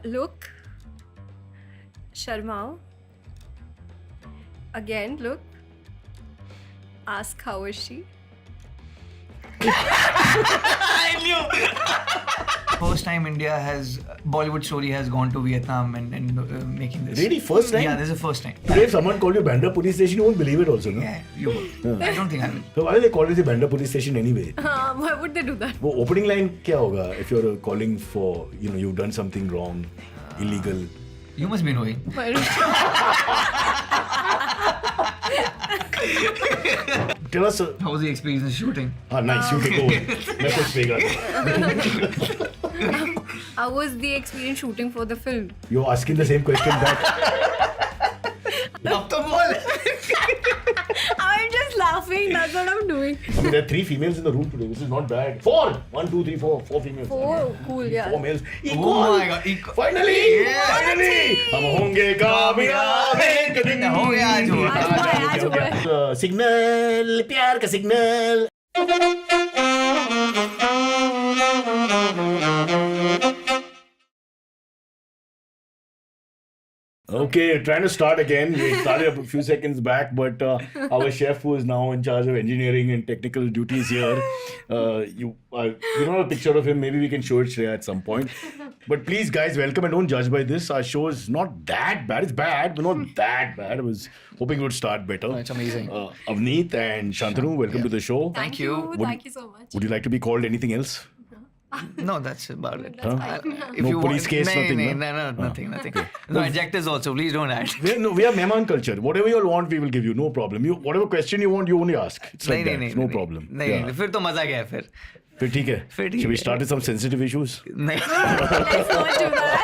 Look, Sharmao. Again, look. Ask how is she? First time Bollywood story has gone to Vietnam and making this. Really? First time? Yeah, this is the first time. Today if someone called you Bandra police station, you won't believe it also, no? Yeah, you will. I don't think I will. So why do they call it the Bandra police station anyway? Why would they do that? वो opening line क्या होगा if you're calling for, you've done something wrong, illegal? You must be knowing. Tell us. How was the experience in shooting? Nice, you can go. मैं कुछ पेगा. How was the experience shooting for the film? You're asking the same question back. अब तो बोल. I'm just laughing. That's what I'm doing. I mean, there are 3 females in the room today. This is not bad. 4! 1, 2, 3, 4. 4 females. 4, cool, yeah. 4 males. Equal. Oh my god. Finally! Yeah. Finally! हम होंगे कामयाब एक दिन. हो गया आज हुआ. आज हुआ. सिग्नल, प्यार का signal. Okay, trying to start again. We started a few seconds back, but our chef, who is now in charge of engineering and technical duties here, you don't have a picture of him. Maybe we can show it Shreya at some point. But please, guys, welcome and don't judge by this. Our show is not that bad. It's bad, but not that bad. I was hoping it would start better. It's amazing. Avneet and Shantanu, welcome to the show. Thank you. Thank you so much. Would you like to be called anything else? No, that's about it. If No you police case, nothing, No, nothing. No adjectives also. Please don't add. We have Mehman culture. Whatever you all want, we will give you. No problem. Whatever question you want, you only ask. It's like that. No problem. नहीं, फिर तो मजा गया फिर. फिर ठीक है. Should we start with some sensitive issues? नहीं. Let's not do that.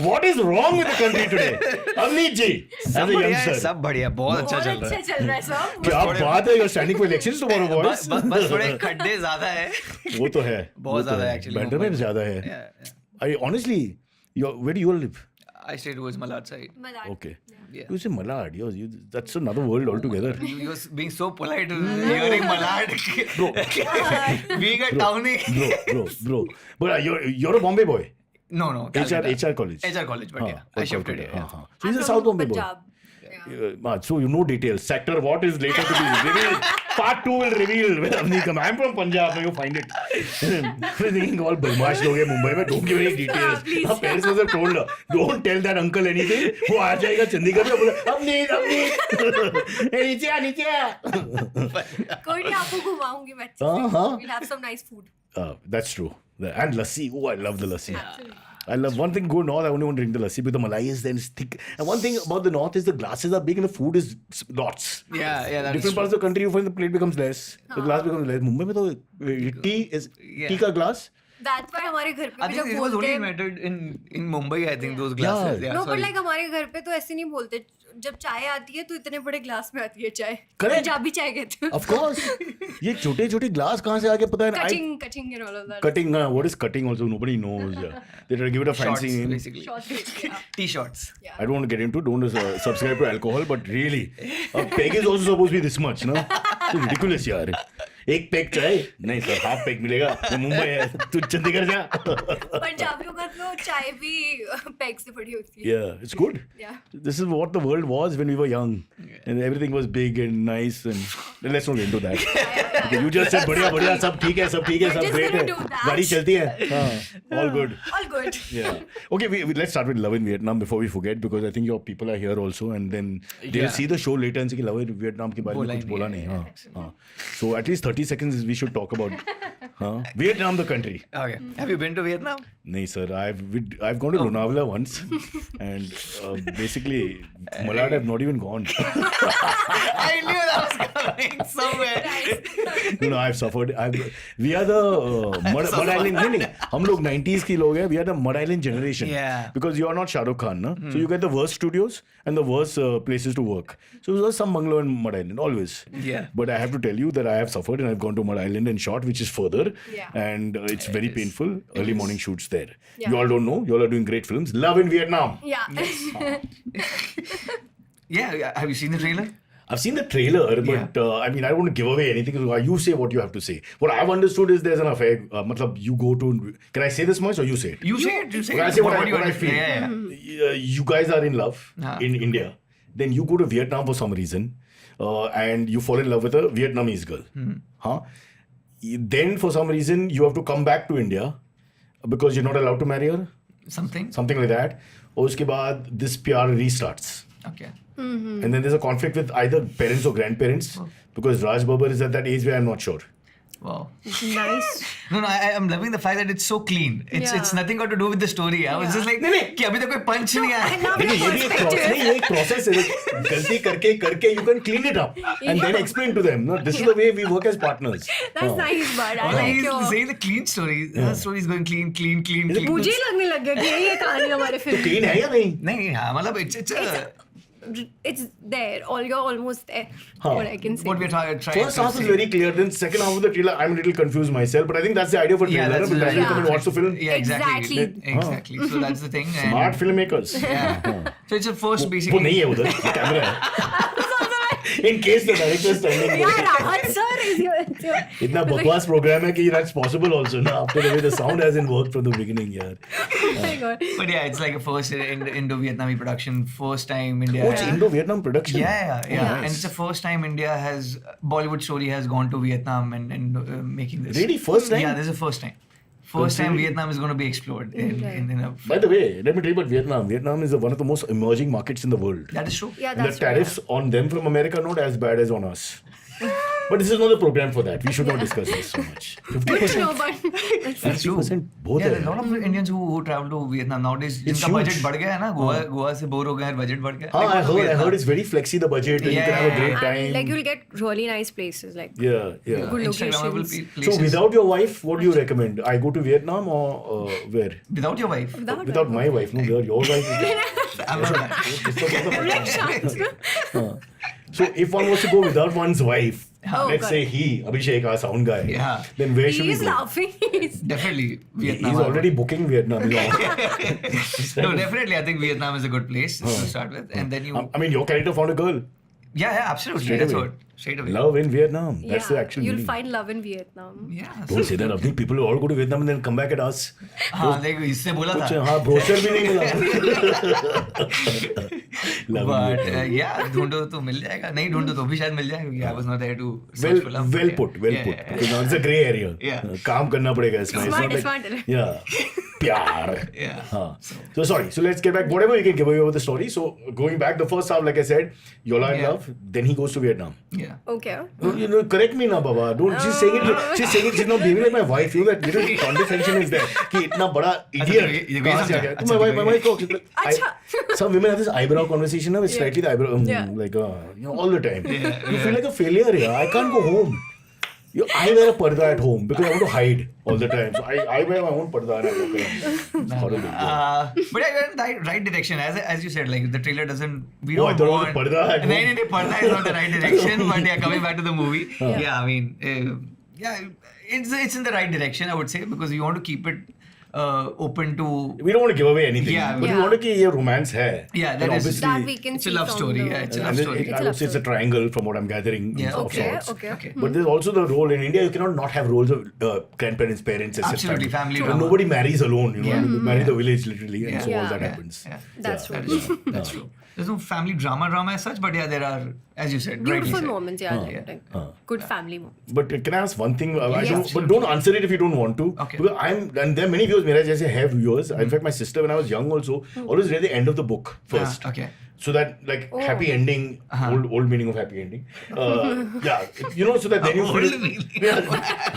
What is wrong with the country today? Avneet ji, as a youngster. सब बढ़िया, बहुत अच्छा चल रहा है. अच्छा चल रहा है सब. क्या बात है? You're standing for elections tomorrow, boys. बस थोड़े खड्डे ज्यादा है. वो तो है. बहुत ज्यादा है actually. Bandra में ज्यादा है. Yeah. I honestly, where do you all live? I stay towards Malad side. Okay. Yeah. You say Malad. That's another world altogether. You're being so polite hearing Malad. Being a townie. Bro. But you're a Bombay boy. No. HR college. HR college, but yeah. I shifted here. So he's a South Bombay boy. So you know details. Sector what is later to be revealed. Part 2 will reveal with Avneet. I'm from Punjab. You find it. Thinking all badmash लोग हैं मुंबई में. Don't give any details. Her parents must have told her. Don't tell that uncle anything. वो आ जाएगा चंडीगढ़ में बोला Avneet. नीचे आ. कोई नहीं आपको घुमाऊंगी मैं अच्छे से. We'll have some nice food. That's true. And lassi. Oh, I love the lassi. I love one thing. Go north, I only want to drink the lassi, but the malai is then thick. And one thing about the north is the glasses are big and the food is lots. Yeah, that Different parts of the country, you find the plate becomes less, the glass becomes less. Mumbai में तो tea का glass. That's why हमारे घर पे I भी think जब it was बोलते only हैं. mattered in Mumbai. I think those glasses. Yeah. Yeah, No, but sorry. like हमारे घर पे तो ऐसे नहीं बोलते. जब चाय आती है तो इतने बड़े ग्लास में आती है चाय. Correct. पंजाबी चाय कहते हैं. Of course. ये छोटे ग्लास कहाँ से आके पता है? Cutting and all of that. Cutting. What is cutting? Also nobody knows. They try to give it a fancy Shots, name. basically. Short days, yeah. T-shirts. Yeah. I don't want to get into. Don't subscribe to alcohol, but really, a peg is also supposed to be this much, no? It's ridiculous, यार. एक pack चाय नहीं sir half pack मिलेगा तो मुंबई है तू चंडीगढ़ जा. पंजाबियों का तो चाय भी पैक से बड़ी होती है. Yeah, it's good. Yeah. This is what the world was when we were young, and everything was big and nice. And let's not get into that. Okay, you just said बढ़िया सब ठीक है सब We're just great है. gonna do that. गाड़ी चलती है. All good. All good. Yeah. Okay, let's start with Love in Vietnam before we forget, because I think your people are here also, and then they'll Yeah. see the show later and say कि Love in Vietnam के बारे में कुछ बोला नहीं. हाँ. So at least 30 seconds we should talk about Vietnam, the country. Okay. Have you been to Vietnam? No, sir. I've gone to Lonavala once, and basically Malad have not even gone. I knew that was coming somewhere. No, I've suffered. We are the Mud Island. नहीं, हम लोग 90s के लोग हैं. We are the Mud Island generation. Yeah. Because you are not Shah Rukh Khan, na? So you get the worst studios and the worst places to work. So it was some bungalow in Mud Island always. Yeah. But I have to tell you that I have suffered, and I've gone to Mud Island and shot, which is further, Yeah. and it's very painful. Early morning shoots there. Yeah. You all don't know. You all are doing great films. Love in Vietnam. Yeah. Yeah. Have you seen the trailer? I've seen the trailer, but I mean, I don't want to give away anything. So you say what you have to say. What I've understood is there's an affair. Matlab, you go to. Can I say this much or you say it? You say it. You say Well, it. I say what do you I feel. You guys are in love in India. Then you go to Vietnam for some reason, and you fall in love with a Vietnamese girl. Huh? Then for some reason you have to come back to India because you're not allowed to marry her. Something like that. और उसके बाद this PR restarts. Okay. And then there's a conflict with either parents or grandparents because Raj Babbar is at that age where I'm not sure. Wow. Nice. No, I'm loving the fact that it's so clean. It's nothing got to do with the story. I was just like, कि अभी तक कोई punch नहीं आया. I love देखिए your ये भी perspective. ये एक process है. गलती करके you can clean it up and then explain to them. No, this is the way we work as partners. That's nice, but I Well, like he's your. saying the clean story. The story is going clean. मुझे ही लगने लग गया कि यही है कहानी हमारे तो फिल्म. clean है या नहीं? नहीं हाँ मतलब it's It's there. You're almost there. Huh. What I can say. what we're trying First to half is say. very clear. Then second half of the trailer, I'm a little confused myself. But I think that's the idea for Yeah, trailer. that's Because the- you come and watch the film. Yeah, exactly. Exactly. So that's the thing. and- Smart filmmakers. Yeah. So it's a first वो basically. नहीं है उधर camera है. In case the director is standing there. Yeah, Rahat sir is your. इतना बकवास programme है कि that's possible also ना. After the way the sound hasn't worked from the beginning, यार. Oh my god. But yeah, it's like a first Indo-Vietnamese production. First time India. Oh, it's Indo-Vietnam production. Yeah. Nice. And it's the first time India has Bollywood story has gone to Vietnam and making this. Really? First time? Yeah, this is the first time. First time Vietnam is going to be explored in a. By the way, let me tell you about Vietnam. Vietnam is one of the most emerging markets in the world. That is true. Yeah, And the that's tariffs on them from America are not as bad as on us. But this is not the program for that. We should not discuss this so much. Good to know, but That's true. 50% both Yeah, है. there are a lot of Indians who travel to Vietnam nowadays. It's जिनका budget huge. बढ़ गया है ना गोवा से bore हो गए हैं budget बढ़ गया. हाँ, Like, I go to Vietnam. heard it's very flexi the budget and you can have a great and time. like you'll get really nice places, like Yeah. good Instagrammable locations. places. So without your wife, what do you recommend? I go to Vietnam or where? Without your wife. Without my wife, no, your wife. I'm not So if one was to go without one's wife, Oh, let's God. say he, Abhishek, our sound guy, Yeah. then where should we He's go? laughing. definitely Vietnam. He's already booking Vietnam. No, definitely. I think Vietnam is a good place to start with, and then you. I mean, your character found a girl. Yeah, absolutely. Straight That's away. what. Straight away. Love in Vietnam. That's the Yeah, actual you'll meaning. find love in Vietnam. Yeah. Don't say that, Avni. People will all go to Vietnam and then come back at us. हाँ देखो इससे बोला कुछ था. हाँ brochure भी नहीं मिला. Love in But Vietnam. yeah, ढूंढो तो मिल जाएगा. नहीं ढूंढो तो भी शायद मिल जाएगा. क्योंकि I was not there to search for love. Well Yeah. put. Yeah. Because now it's a grey area. Yeah. काम करना पड़ेगा इसमें. It's Smart, not like- smart. Yeah. प्यार. Yeah. हाँ. So sorry. So let's get back. Whatever you can give away over the story. So going back, the first half, like I said, Yola in Yeah. love. Then he goes to Vietnam. Yeah. Okay. No, you know, correct me now, Baba. Don't. She's saying it. She's saying it. She's not behaving like my wife. You know that little condescension is there. कि इतना बड़ा idiot. ये कहाँ से आ गया? अच्छा, My wife talks. अच्छा. Some women have this eyebrow conversation now. It's slightly the eyebrow, Yeah. like you know, all the time. You feel like a failure. Yeah, I can't go home. I wear a parda at home because I want to hide all the time. So I wear my own parda and I walk around. It's horrible. But yeah, you're in the right direction. As you said, like the trailer doesn't. We Oh, I don't thought it was want. Parda at home. No, Parda is not the right direction. But yeah, coming back to the movie, yeah, I mean, it's in the right direction, I would say, because you want to keep it open to. We don't want to give away anything. Yeah. But we Yeah. want to कि ये romance है. Yeah, that And is- obviously, That we can It's see a love from story. the- Yeah, it's a and love then story. I would say it's a triangle from what I'm gathering. Yeah, of Okay, sorts. okay. But there's also the role in India. You cannot not have roles of grandparents, parents, etc. Absolutely, family So drama. nobody marries alone. You know, Yeah. you marry the village literally, and Yeah. so all that Yeah. happens. Yeah. That's That true. is true. That's true. There's no family drama as such, but yeah, there are, as you said, rightly Beautiful said. moments, yeah. Like good family moments. But can I ask one thing? I Yes, don't, but don't answer it if you don't want to. Okay. Because and there are many viewers. मेरा जैसे have viewers. In fact, my sister, when I was young, also always read the end of the book first. Okay. So that like happy ending, old meaning of happy ending. Yeah, you know, so that then you feel. Old meaning. Yeah,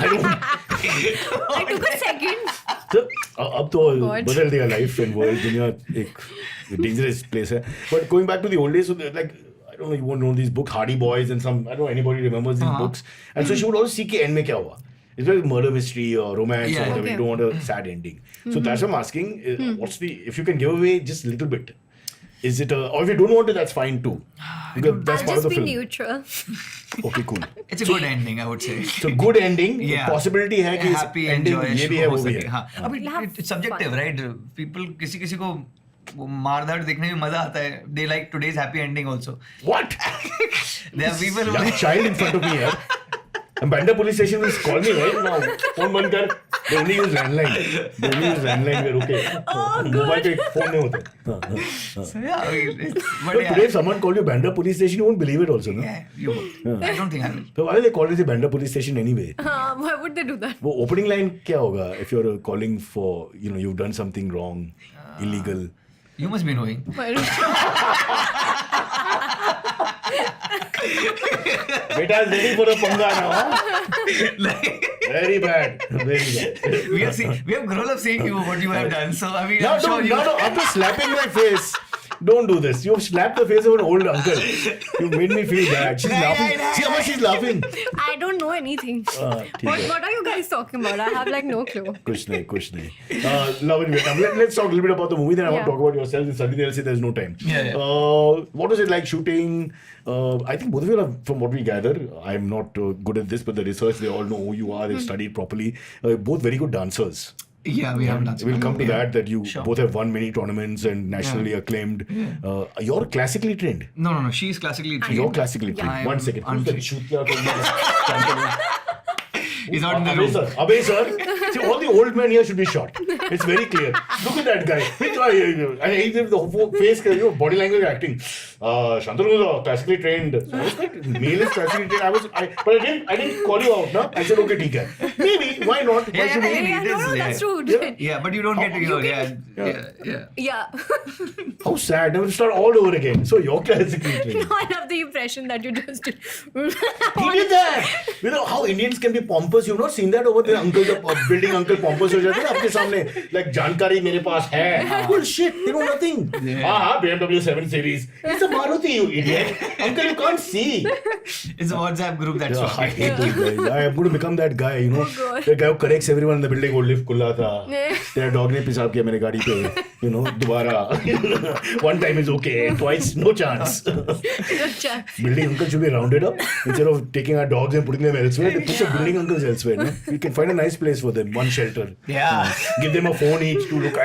I don't. I took a second. So, अब तो God. बदल दिया life and world दुनिया एक dangerous place है. But going back to the old days, so like I don't know, you won't know these books, Hardy Boys and some. I don't know anybody remembers these books. And so she would always see कि end में क्या हुआ. It's like murder mystery or romance Yeah. or whatever. Okay. You don't want a sad ending. So that's what I'm asking. What's the if you can give away just a little bit? Is it or if you don't want it, that's fine too. Because that's I'll part of just the be film. neutral. Okay, cool. It's a good ending, I would say. So good ending. Yeah. Possibility है कि happy ending enjoy ये भी है वो भी सके. है. हाँ. I mean, We'll have it's subjective, fun. right? People किसी को वो मार-धाड़ देखने में मजा आता है. They like today's happy ending also. What? There are people who Young child in front of me, yaar. And Bandra police station will call me right now. Phone बंद कर. They only use landline. We're okay. Mobile पे phone नहीं होते. So yeah, I mean, but But yeah. today if someone called you Bandra police station, you won't believe it also, no? Yeah, you would. I don't think I will. So why they call it the Bandra police station anyway? Why would they do that? वो opening line क्या होगा if you're calling for, you've done something wrong, illegal? You must be knowing. Beta is ready for a पंगा now, huh? Very bad. We have grown up seeing what you have done. So I mean, No, I'm sure you. no, after slapping my face, don't do this. You slapped the face of an old uncle. You made me feel bad. She's laughing. See how much she's laughing. I don't know anything. ठीक है. What are you guys talking about? I have like no clue. कुछ नहीं. Love in Vietnam. Let's talk a little bit about the movie. Then I want to talk about yourself. If something else, there's no time. Yeah. What was it like shooting? I think both of you are, from what we gather, I'm not good at this, but the research, they all know who you are. They've studied properly. Both very good dancers. Yeah, we have done. We'll come to that you Sure. both have won many tournaments and nationally acclaimed. You're classically trained. No. She's classically trained. You're classically trained. I am 1 second. Who's that shoot He's not in the room. Abhay sir. See, all the old men here should be shot. It's very clear. Look at that guy. And he did the whole face, body language acting. Shantanu was classically trained. So I was like, male is classically trained. But I didn't call you out, no? I said, okay, ठीक है. Maybe, why not? Why should we? No, that's true. Yeah, but you don't get to hear. Yeah. How sad. Now we'll start all over again. So you're classically trained. No, I love the impression that you just did. He did that. You know how Indians can be pompous. You've not seen that over there. Uncle, the building uncle pompous हो जाते हैं आपके सामने. Like जानकारी मेरे पास है. Bullshit. They know nothing. BMW 7 Series. It's a Maruti, you idiot. Uncle, you can't see. It's a WhatsApp group that's I talking. hate those guys. I am going to become that guy, you know. God. The guy who corrects everyone in the building. वो lift खुला था. तेरा dog ने पेशाब किया मेरे गाड़ी पे. You know, दोबारा. One time is okay. Twice, no chance. Building uncle should be rounded up. Instead of taking our dogs and putting them elsewhere, they put the building uncles elsewhere. No? We can find a nice place for them. One shelter. Yeah. Give them a phone each to look.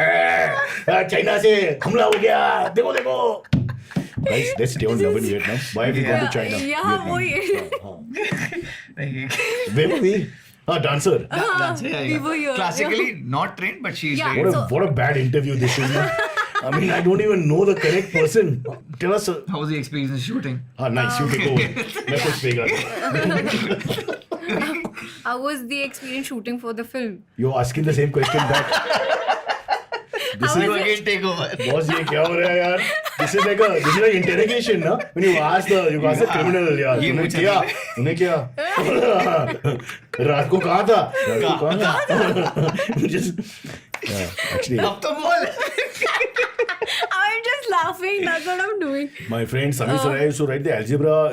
China से हमला हो गया. देखो. Guys, let's stay on love in Vietnam. Why have we gone to China? Yeah, Where were we? Dancer. Dancer, yeah. we were here. Classically not trained, but she's Yeah. very. What a bad interview this is. I mean, I don't even know the correct person. Tell us. How was the experience in shooting? Nice. You can go. मैं कुछ देगा. How was the experience shooting for the film? You're asking the same question back. This You is again take over. boss, ये क्या हो रहा है यार? This is like interrogation, ना? When you ask the criminal, यार. ये तूने क्या? रात को कहाँ था? Just actually. अब तो बोल. I'm just laughing. That's what I'm doing. My friend Samir Sarai used to write the algebra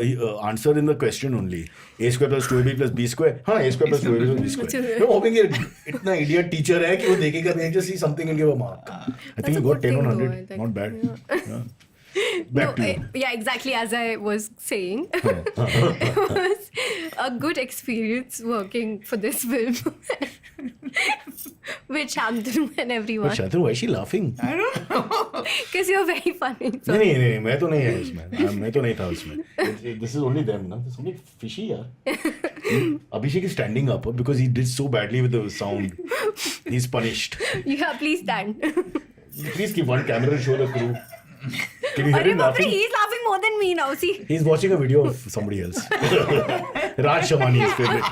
answer in the question only. A square plus 2ab plus b square. हाँ, a square plus 2ab plus b square. No, hoping इतना idiot teacher है कि वो देखेगा नहीं, just see something and give a mark. I think a you got good 10 on thing, 100. though, I Not bad. think. Yeah. Back to you. Yeah, exactly as I was saying. It was a good experience working for this film. With Shantanu and everyone. But Shantanu, why is she laughing? I don't know. Because you're very funny. So. नहीं, मैं तो नहीं है इसमें. मैं तो नहीं था उसमें. This is only them, ना? This is only fishy, यार. Abhishek is standing up because he did so badly with the sound. He's punished. Yeah, please stand. Please keep one camera and show the crew. Can you hear him laughing? He's laughing more than me now, see. He's watching a video of somebody else. Raj Shamani, his favorite.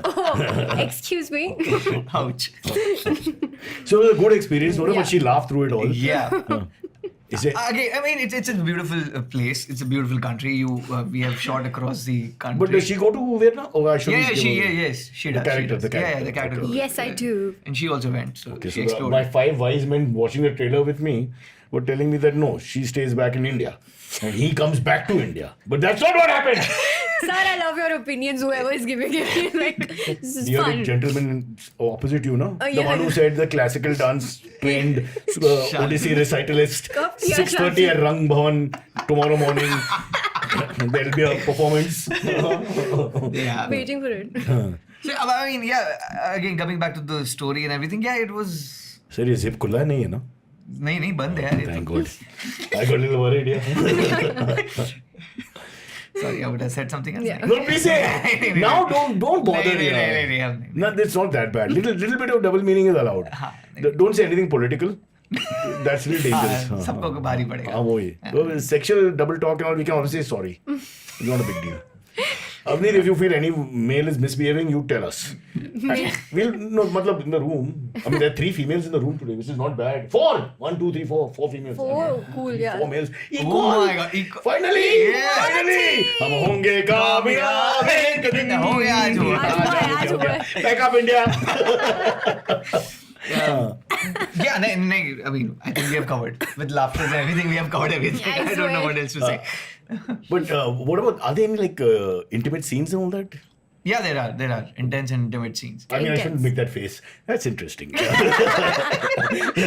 Oh, excuse me. Ouch. So it was a good experience, but she laughed through it all. Yeah. Is it? Again, I mean, it's a beautiful place. It's a beautiful country. We have shot across the country. But does she go to Vietnam? Oh, I should. Yes, she does. The character. Yeah, the character. goes. Yes, I do. And she also went. So Okay, she so explored. my 5 wise men watching the trailer with me were telling me that no, she stays back in India. And he comes back to India. But that's not what happened. Sir, I love your opinions, whoever is giving it. Like, this is You're fun. the gentleman opposite you, no? The Yeah. one who said the classical dance trained Odyssey recitalist. Kab diya 6:30 at Rang Bhavan tomorrow morning. There'll be a performance. Yeah. Waiting for it. So, I mean, yeah, again, coming back to the story and everything, yeah, it was... Sir, ये zip खुला नहीं है ना? नहीं बंद है यार. Thank God. I got a little worried. Yeah. Sorry, I would have said something else. Yeah. No, please say. Now don't bother. नहीं. No, it's not that bad. Little bit of double meaning is allowed. Don't say anything political. That's really dangerous. सबको भारी पड़ेगा. हाँ वही. So, sexual double talk and all, we can obviously say sorry. It's not a big deal. Avneet, if you feel any male is misbehaving, you tell us. We'll no, matlab in the room. I mean, there are 3 females in the room today, which is not bad. 4. 1, 2, 3, 4. 4 females. 4, cool, yeah. 4 males. Equal. Oh my God, equal. Finally. Yeah. Finally. हम होंगे कामयाब एक दिन. हो गया आज हुआ. आज हुआ. Back up India. Yeah, no, I mean, I think we have covered with laughter and everything. We have covered everything. I I don't know swear. what else to say. But what about, are there any like intimate scenes and all that? Yeah, there are intense and intimate scenes. I mean, I shouldn't Intense. make that face. That's interesting.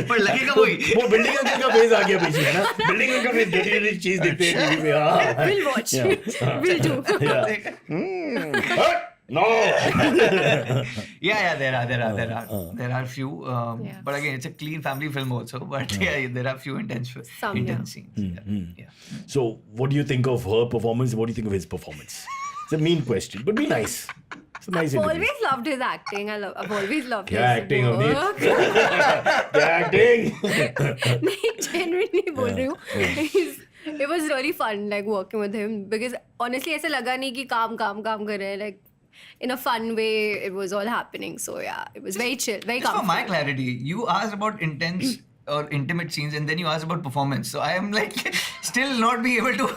पर लगेगा वही. वो building uncle का face आ गया पीछे है ना. Building uncle ने डेली चीज देखते हैं टीवी में. हाँ. We'll watch. We'll do. Yeah. No. Yeah, there are few. Yeah. But again, it's a clean family film also. But yeah, there are few intense Some, scenes. Yeah. So, what do you think of her performance? What do you think of his performance? It's a mean question, but be nice. It's a nice interview. Always loved his acting. I've always loved क्या his acting work. Avneet? क्या acting? नहीं, genuinely बोल रही हूँ. It was really fun, like working with him, because honestly ऐसा लगा नहीं कि काम कर रहे हैं. Like in a fun way, it was all happening. So yeah, it was very chill, very Just for comfortable. my clarity, you asked about intense or intimate scenes, and then you asked about performance. So I am like still not being able to.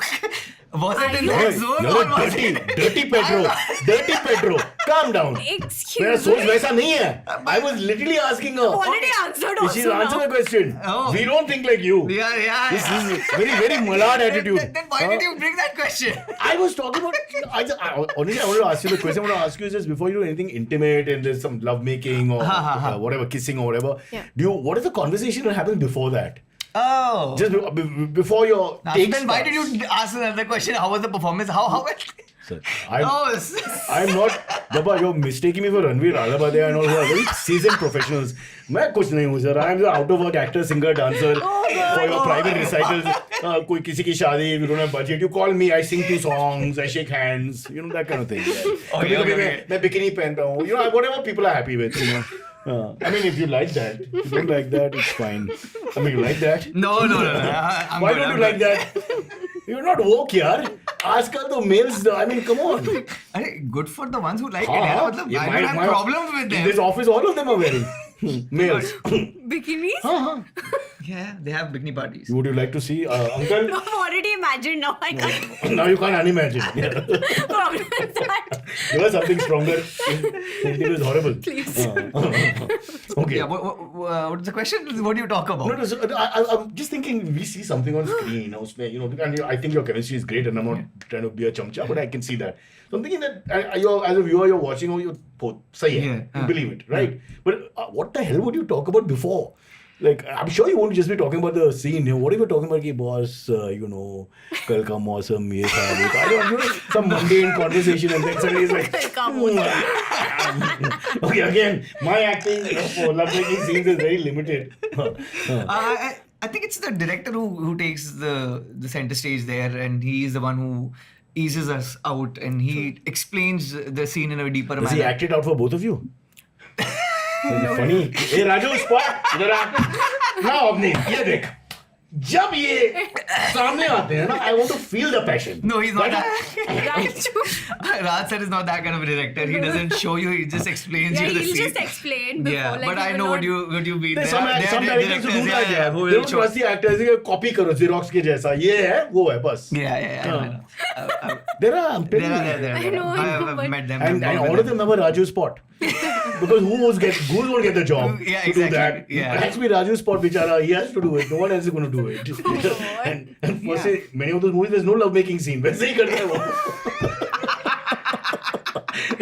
Was it in that zone You're or was dirty, it? dirty Pedro. Dirty Pedro. Calm down. Excuse मेरा सोच me. वैसा नहीं है. I was literally asking her. Already answered She's also answered the now. question. Oh. We don't think like you. Yeah. This is very Malad attitude. Then why did you bring that question? I was talking about. Honestly, I wanted to ask you the question. I want to ask you is just before you do anything intimate and there's some love making or whatever, kissing or whatever. Yeah. What is the conversation that happens before that? Oh. Just before your take Then why did starts. you ask another question? How was the performance? How Sir, I'm not. Baba, you're mistaking me for Ranveer Ralabade and all who are very seasoned professionals. मैं कुछ नहीं हूँ sir. I'm the out of work actor, singer, dancer for your private recitals. कोई किसी की शादी, you don't have budget. You call me, I sing 2 songs, I shake hands, you know that kind of thing. कभी मैं bikini पहनता हूँ. You know whatever people are happy with. You know. I mean, if you like that, if you don't like that, it's fine. I mean, you like that? No. Why don't you like that? You're not woke, yaar. आजकल तो males, I mean, come on. Good for the ones who like it. यार. मतलब, I don't have problems with In them. this office, all of them are wearing males. Bikinis? Yeah, they have bikini parties. Would you like to see, uncle? No, I've already imagined. Now I can't. Now you can't unimagine. Problem is that. Give us something stronger. It is horrible. Please. Okay. Yeah, what's the question? What do you talk about? No, so I'm just thinking we see something on screen, you know, and I think your chemistry is great, and I'm not trying to be a chamcha, but I can see that. So I'm thinking that you're, as a viewer, you're watching, or you're both, you believe it, right? But what the hell would you talk about before? Like, I'm sure you won't just be talking about the scene. What if you're talking about, boss, you know, kal ka mausam, ye tha, I don't know, some mundane conversation, and then suddenly it's like, okay, again, my acting for love-making scenes is very limited. I think it's the director who takes the center stage there, and he is the one who eases us out, and he explains the scene in a deeper Does manner. he act it out for both of you? Funny. Hey Raju, spot. इधर आ. Now अपने ये देख. जब ये सामने आते हैं ना, I want to feel the passion. No, he's not that. Raj sir is not that kind of a director. He doesn't show you. He just explains you the he'll scene. just explain before. Yeah, like, but I know what you mean. There's There some are directors who do that. yeah, who They will don't show. trust the actors. They copy करो Xerox के जैसा. ये है, वो है बस. Yeah. I know. There are. I know, I've but- met them. And all of them have a Raju spot. Because who's going to get the job Yeah, to do exactly. that? Yeah. It has to be Raju's spot, bichara. He has to do it. No one else is going to do it. and for say, many of those movies, there's no love-making scene. वैसे ही करते हैं वो.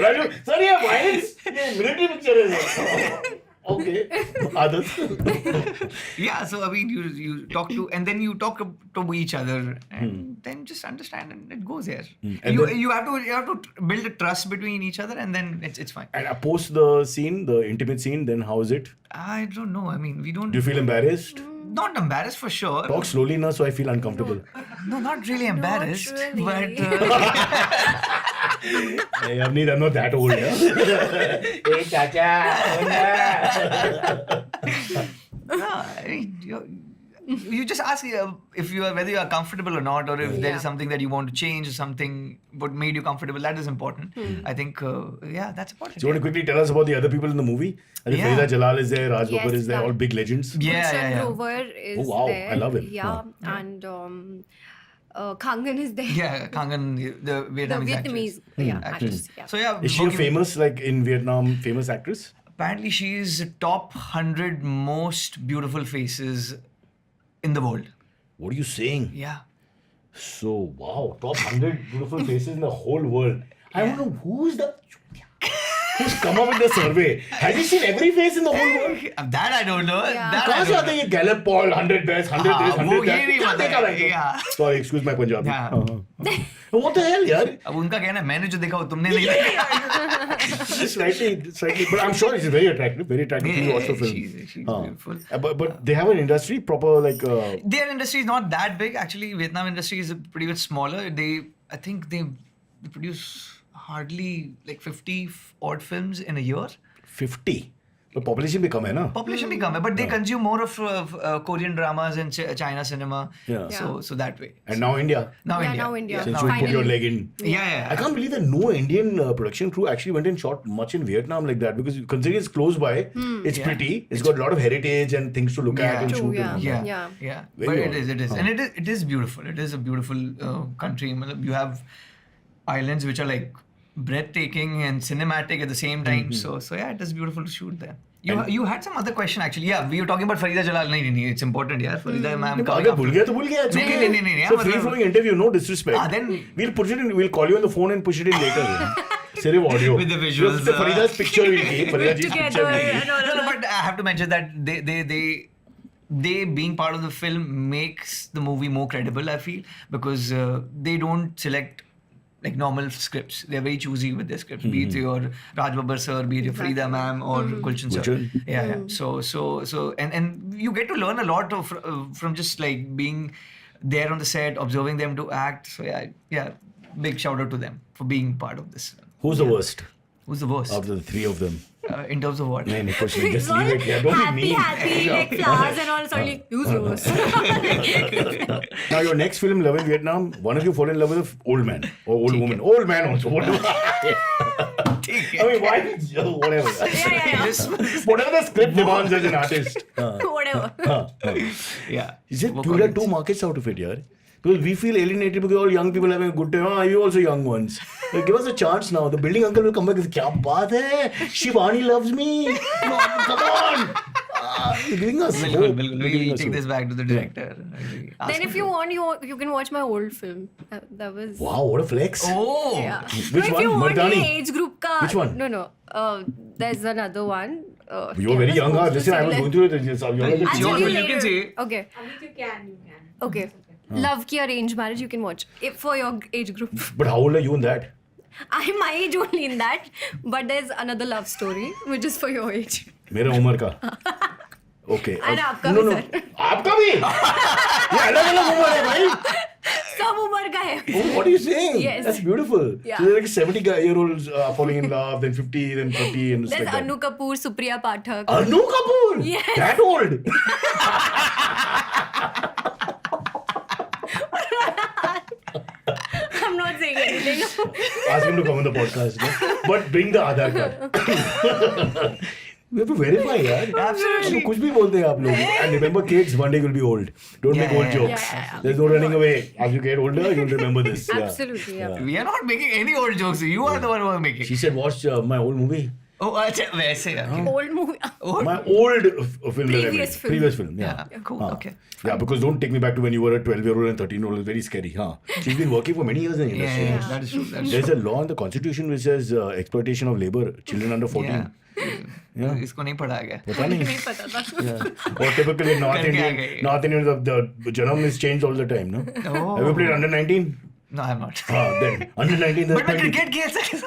Raju, sir, ये violence, ये military picture है. Okay, Adat. Yeah, so I mean, you talk to, and then you talk to each other, and then just understand, and it goes there. And You have to build a trust between each other, and then it's fine. And post the scene, the intimate scene, then how is it? I don't know. I mean, we don't. Do you feel embarrassed? not embarrassed for sure. Talk slowly now, so I feel uncomfortable. No, not really embarrassed, really. but Hey, Avneet, I'm not that old. Yeah? Hey, chacha. no, I mean, you just ask if you are whether you are comfortable or not, or if there is something that you want to change, or something what made you comfortable. That is important. I think, that's important. So you want to quickly tell us about the other people in the movie? I think Yeah. Farida Jalal is there, Raj Yes, Babbar is there, that- all big legends. Gulshan Grover is Oh, wow. there. I love him. Yeah, and Kangan is there. Yeah, Kangan, the The Vietnamese, Vietnamese actress. actress. Yeah. So yeah, Is she a working- famous, like in Vietnam, famous actress? Apparently, she is top 100 most beautiful faces in the world. What are you saying? Yeah. So, wow, top 100 beautiful faces in the whole world. I wonder who's come up with the survey. Has he seen every face in the whole world? That I don't know. Yeah. That I कहाँ से don't आते हैं ये Gallup poll 100 best, 100 this, हाँ, 100 वो that? ये नहीं क्या पता देखा है, भाई? yeah. Sorry, excuse my Punjabi. Yeah. What the hell, यार? अब उनका कहना है मैंने जो देखा वो तुमने नहीं देखा. Slightly, but I'm sure she's very attractive to watch the film. She's beautiful. But they have an industry proper like. Their industry is not that big. Actually, Vietnam industry is pretty much smaller. I think they produce hardly like 50 odd films in a year. 50. But population भी कम है ना? Population भी कम है, but they consume more of Korean dramas and China cinema. Yeah. So that way. And now India. Now Yeah, India. now India. Since Now you put your finally. leg in. Yeah. I can't believe that no Indian production crew actually went and shot much in Vietnam like that, because considering it's close by, it's Yeah. pretty, it's got a lot of heritage and things to look Yeah. at and True, shoot. yeah. And all that. Yeah. Very But odd. it is. And it is beautiful. It is a beautiful country. मतलब You have islands which are like breathtaking and cinematic at the same time. So yeah, it is beautiful to shoot there. You had some other question actually. Yeah, we were talking about Farida Jalal. नहीं, it's important यार. Farida ma'am. अगर भूल गया तो भूल गया. It's okay. नहीं, So मतलब- free flowing interview, no disrespect. Then We'll push it in. We'll call you on the phone and push it in later. Sirif audio With the visuals, Just the Farida's picture we'll keep. Farida ji's picture Together we'll keep. and all No, of that. but I have to mention that they being part of the film makes the movie more credible, I feel, because they don't select like normal scripts. They're very choosy with their scripts, be it your Raj Babbar sir, be it your Farida ma'am or Gulshan sir. Gulshan. Yeah. So and you get to learn a lot from just like being there on the set, observing them to act. So yeah, big shout out to them for being part of this. Who's the worst Who's the worst? out of the three of them? In terms of what? नहीं कुछ नहीं. It's Just all leave it here. Don't be mean. happy, like flowers and all. Suddenly, who's yours? Now your next film, Love in Vietnam, one of you fall in love with an old man or old woman. Old man also. What do I mean, why? Whatever. Yeah. Whatever the script demands as an artist. Whatever. Yeah. Is it? Work You on have it. two markets out of it, yaar. Because we feel alienated because all young people having a good time. You also young ones. Like, give us a chance now. The building uncle will come back and say, "Kya baat hai? Shivani loves me. No, come on." You're giving us hope. Bilkul. You're giving We'll us take hope. this back to the director. Ask Then him if you want, you can watch my old film. That was. Wow, what a flex. Oh. Yeah. Which If one? you want Mardani? the age group ka. Which one? No. There's another one. You were very young, huh? Listen, I was going through it. You're like, I'll It's tell yours, you but you later. can say. Okay. You can. Okay. Love Ki Arranged Marriage, you can watch if for your age group. but how old are you in that? I'm my age only in that, but there's another love story which is for your age. मेरा उम्र का. Okay. अरे आपका no, भी, no. sir. आपका भी? ये अलग-अलग उम्र है भाई. सब उम्र का है. Oh, what are you saying? Yes. That's beautiful. Yeah. So there's like 70-year-olds falling in love, then 50, then 30, and it's There's like that. Anu Kapoor, Supriya Pathak. Anu Kapoor? Yes. That old? I'm not saying anything. Ask him to come on the podcast. No? But bring the Aadhaar card. We have to verify, yaar. Absolutely. कुछ भी बोलते हैं आप लोग. And remember, kids, one day you'll be old. Don't make old jokes. Yeah. There's no running away. As you get older, you'll remember this. Yeah. Absolutely, yeah. We are not making any old jokes. You are the one who are making. She said, watch my old movie. Oh, अच्छा वैसे okay. Old movie. My old film that I made. Previous film. Previous film, yeah. Yeah, cool. Okay. Yeah, because don't take me back to when you were a 12-year-old and 13-year-old. It's very scary, huh? She's been working for many years in the industry. Yeah, that is true. That is There's true. a law in the constitution which says exploitation of labor, children under 14. Yeah. इसको नहीं पढ़ा गया. पता नहीं. नहीं पता था. Or typically North करके आ Indian, गए. North Indian, the janam is changed all the time, no? Oh. Have you played under 19? No, I'm not. Then under 19. But मैं cricket खेल सकता.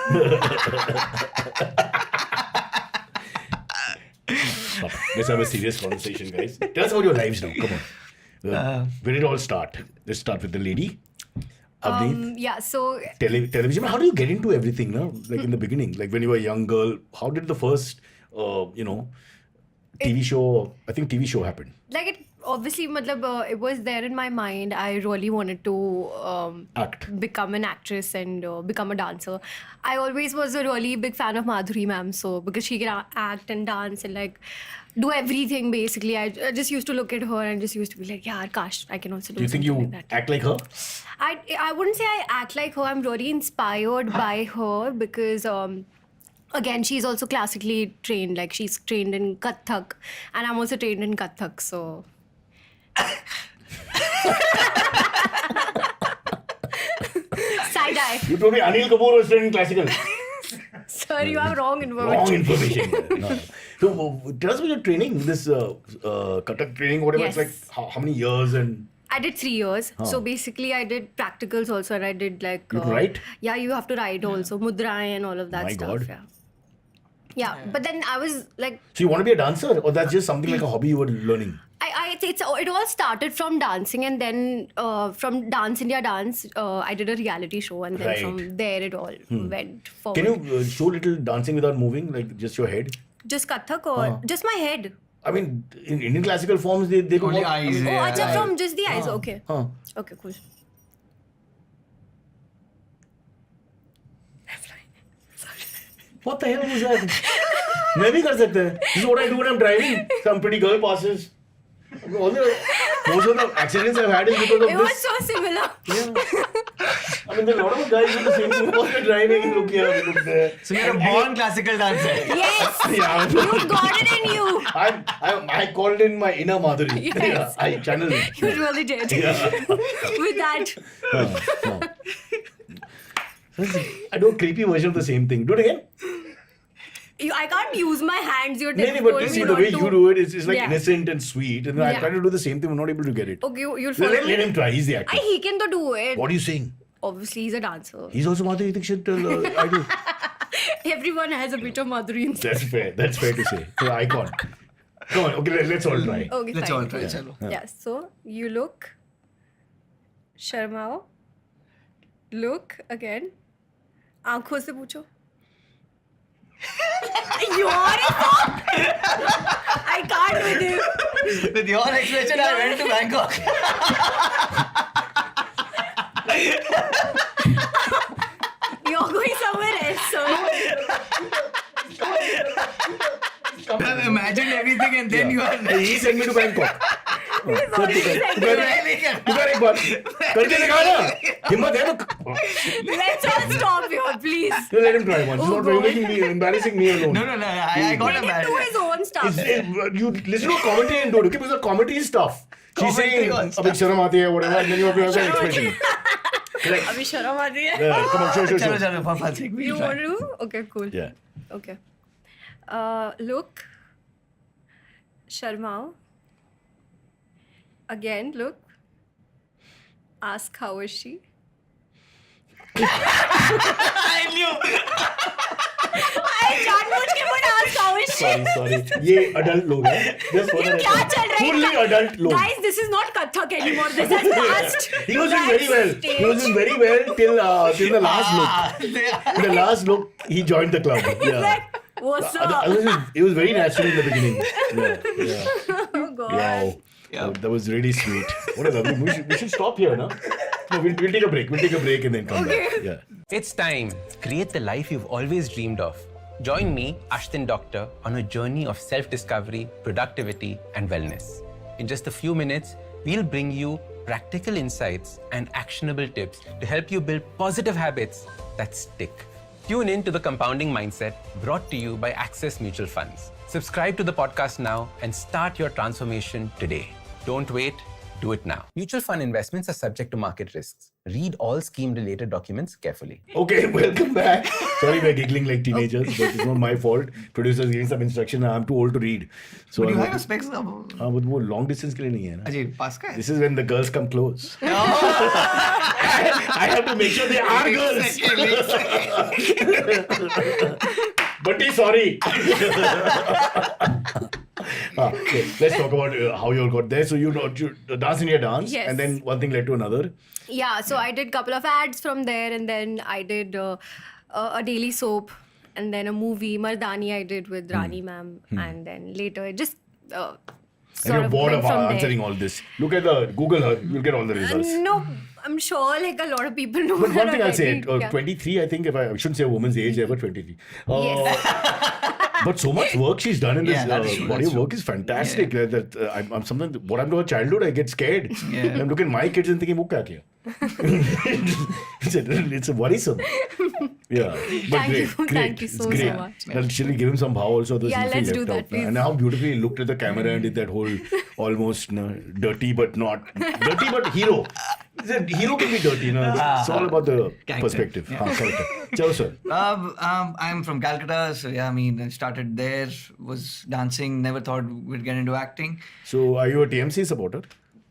Stop. Let's have a serious conversation, guys. Tell us about your lives now. Come on. Where did it all start? Let's start with the lady. Avneet. Yeah, so Television. How do you get into everything now? Like in the beginning, like when you were a young girl, how did the first, TV show? I think TV show happened. like it obviously it was there in my mind. I really wanted to Act. become an actress and become a dancer. I always was a really big fan of Madhuri ma'am, so because she can act and dance and like do everything basically. I just used to look at her and just used to be like, yeah, gosh, I can also do Do you think something you like that. act like her? I wouldn't say I act like her. I'm really inspired by her because again, she's also classically trained. Like she's trained in Kathak, and I'm also trained in Kathak. So side eye. You told me Anil Kapoor was trained in classical. Sir, you have wrong information. Wrong information. No. So tell us about your training. This Kathak training, whatever. Yes. It's like how many years and. I did 3 years. So basically, I did practicals also, and I did like. You write? Yeah, you have to write also mudra and all of that My stuff. God. Yeah. Yeah, but then I was like, So you want to be a dancer, or that's just something like a hobby you were learning? it all started from dancing, and then from Dance India Dance, I did a reality show, and then Right. from there it all went forward. Can you show little dancing without moving, like just your head? Just Kathak or just my head? I mean, in Indian classical forms, they go Only walk- eyes. Oh, Yeah. acha, from just the eyes. Okay. Huh. Okay, cool. What the hell was that? मैं भी कर सकता है. This is what I do when I'm driving. Some pretty girl passes. Most of the accidents I've had is because of It was this. so similar. I mean, there are a lot of guys do the same thing. While they're driving, look here, look there. So you're a born classical dancer. Yes, Yeah. you've got it in you. I called in my inner Madhuri. Yes. Yeah, I channeled it. You really did. Yeah. With that. No. I do a creepy version of the same thing. Do it again. I can't use my hands. You're No, telling but me see, not the way to. you do it is like Yeah. innocent and sweet. And then I Yeah. try to do the same thing. I'm not able to get it. Okay, you'll follow Let me. him try. He's the actor. He can do it. What are you saying? Obviously, he's a dancer. He's also Madhuri Dixit. I do. Everyone has a bit of Madhuri in That's fair. That's fair to say. So icon. Come on. Okay, let's all try. Okay, Let's fine. all try. Chalo. Yeah, so you look. शर्माओ. Look again. आंखों से पूछो. You're I can't with you. With your expression, I went to Bangkok. You're going somewhere else, sir. I've imagined everything and then you are He sent me to Bangkok. He's already said कर it. तू कर एक बार करके दिखा ना हिम्मत है तो Let's all stop here, please. you let him try once. He's Oh, not God. making me embarrassing me alone. No, I got Let a him do his bad. own stuff. You listen to commentary and do it. Okay, because the commentary stuff. She's Commentary saying on अब एक शर्म आती है whatever and then you have to have an शर्म expression. Correct. अभी शर्म आती है. Yeah, come on, show. Chalo, Papa, take me. You want to? Okay, cool. Yeah. Okay. Look. Sharmao. Again, look. Ask how is she? I knew. I जानबूझ के बोला ask how is she? Sorry. ये adult लोग हैं. Just for ये the क्या record. चल रहा है? Fully adult लोग. Guys, this is not Kathak anymore. This has passed. He was doing very well. He was doing very well till the last look. In the last look, he joined the club. Yeah. Like, what's up? It was very natural in the beginning. Yeah. Oh God. Wow. Yeah. That was really sweet. What a lovely. We should stop here, no? No, we'll take a break. We'll take a break and then come back. Yeah. It's time. Create the life you've always dreamed of. Join me, Ashton Doctor, on a journey of self-discovery, productivity, and wellness. In just a few minutes, we'll bring you practical insights and actionable tips to help you build positive habits that stick. Tune in to The Compounding Mindset, brought to you by Access Mutual Funds. Subscribe to the podcast now and start your transformation today. Don't wait. Do it now. Mutual fund investments are subject to market risks. Read all scheme-related documents carefully. Okay, welcome back. Sorry, we're giggling like teenagers, but it's not my fault. Producer's giving some instruction. I'm too old to read. So But you I'm- have a specs now. हाँ, but वो long distance के लिए नहीं है ना. Ajay, pass का है? This is when the girls come close. I have to make sure they are girls. But sorry. Okay, let's talk about how you all got there. So you dance in your dance, Yes. and then one thing led to another. Yeah, so I did a couple of ads from there, and then I did a daily soap, and then a movie, Mardani, I did with Rani ma'am, and then later it just And sort you're of bored went of from there. answering all this. Look at the Google her, you'll get all the results. No, I'm sure like a lot of people know. But one that thing I'll say, already. Yeah. 23, I think, if I shouldn't say a woman's age ever, 23. Yes. But so much work she's done in this Yeah, that's true, body that's of true. work is fantastic. I'm something, what I'm to her childhood, I get scared. Yeah. I'm looking at my kids and thinking, "Wo kya kiya?" it's a worrisome. Yeah. But Thank great, you. great. Thank you It's so, great. so much. And she'll give him some bhav also. Yeah, let's do that, please. And how beautifully he looked at the camera and did that whole almost dirty but not dirty but hero. The hero can be dirty, it's all about the Character. perspective. Yeah. Character. Chalo, sir. I'm from Calcutta, so yeah, I mean, I started there, was dancing, never thought we'd get into acting. So, are you a TMC supporter?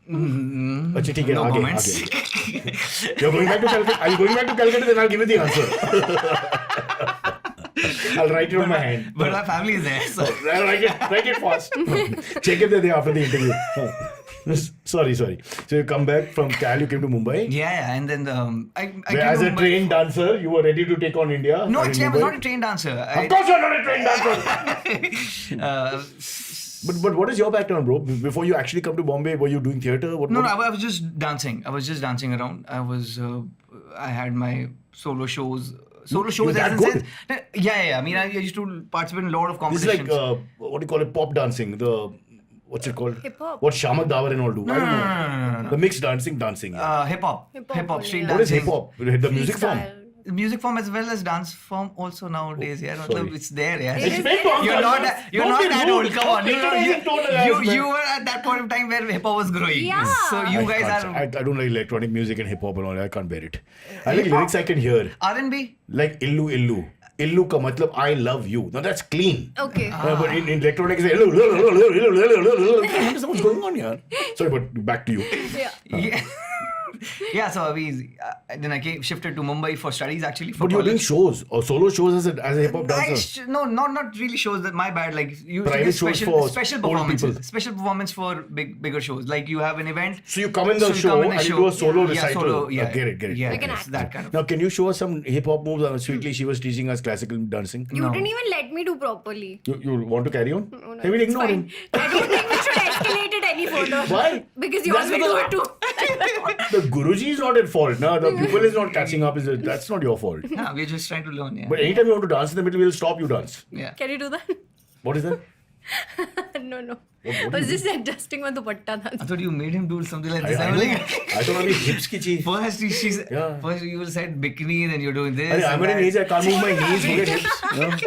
Achha, theek hai, No aage, comments. aage. You're going back to Calcutta? Are you going back to Calcutta? Then I'll give you the answer. I'll write it on my hand. But my family is there, so. I'll write it fast. Check it the day after the interview. Sorry. So you come back from Cal, you came to Mumbai. Yeah, and then I Where came as to a Mumbai. trained dancer, you were ready to take on India. No, in actually, I was Mumbai. not a trained dancer. Of course, you're not a trained dancer. But what is your background, bro? Before you actually come to Bombay, were you doing theatre? No, I was just dancing. I was just dancing around. I had my solo shows. Solo shows that as in good? sense. Yeah. I mean, I used to participate in a lot of This is competitions. like, what do you call it, pop dancing. What's it called? Hip-hop. What Shamak Dawar and all do. I don't know. No. The mixed dancing. Yeah. Hip hop, Hip-hop street only, What is dancing. hip hop? The music form. Freestyle. Music form as well as dance form also nowadays. Yeah, sorry. matlab, it's there. Yeah. It is Explain to us, You're sir. not Don't be that rude. old. Come on, Patronizing tone of harassment. you were at that point of time where hip hop was growing. Yeah. So you guys I are don't like electronic music and hip hop and all. I can't bear it. I like lyrics I can hear. R&B. Like illu illu. Illu ka matlab I love you. Now that's clean. Okay. But in electronic, it's like, what's going on here? Sorry, but back to you. Yeah. Yeah. Yeah, so then I shifted to Mumbai for studies actually. For But you're doing college. shows or solo shows as a hip hop dancer. No, not really shows. That my bad. Like you Private get shows special for special old performances. people. Special performance for bigger shows. Like you have an event. So you come in the you show come in and you do a solo recital. Solo, yeah. Get it. Yeah, Like an it's act. that kind of. Now, can you show us some hip hop moves? Sweetly, she was teaching us classical dancing. You No. didn't even let me do properly. You want to carry on? No, Hey, we'll it's ignore fine. him. I don't think we should escalate it any further. Why? Because you That's asked me to do it too. The Guruji is not at fault. No, the pupil is not catching up. That's not your fault. Yeah, we're just trying to learn. Yeah. But anytime you want to dance in the middle, we'll stop you dance. Yeah. Can you do that? What is that? No. What I was just adjusting my dupatta I dance. thought you made him do something like this. I I was know. like, I thought only hips ki cheez. first Yeah. you said bikini, then you're doing this. Arey, I'm and at an that. age I can't move my knees. Forget hips. Yeah.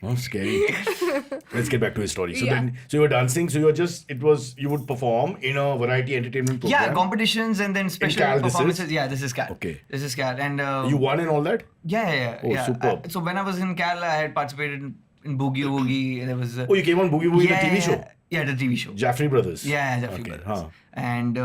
Oh, scary. Let's get back to his story. So Yeah. then, so you were dancing. So you would perform in a variety entertainment program. Yeah, competitions and then special Cal, this is? performances. Yeah, this is Cal. Okay. This is Cal. And You won and all that? yeah. Oh, superb. So when I was in Cal, I had participated in Boogie Woogie. There was Oh, you came on Boogie Woogie, the TV show? Yeah, the TV show. Jaffrey Brothers. Yeah, Jaffrey Okay, Brothers. huh. And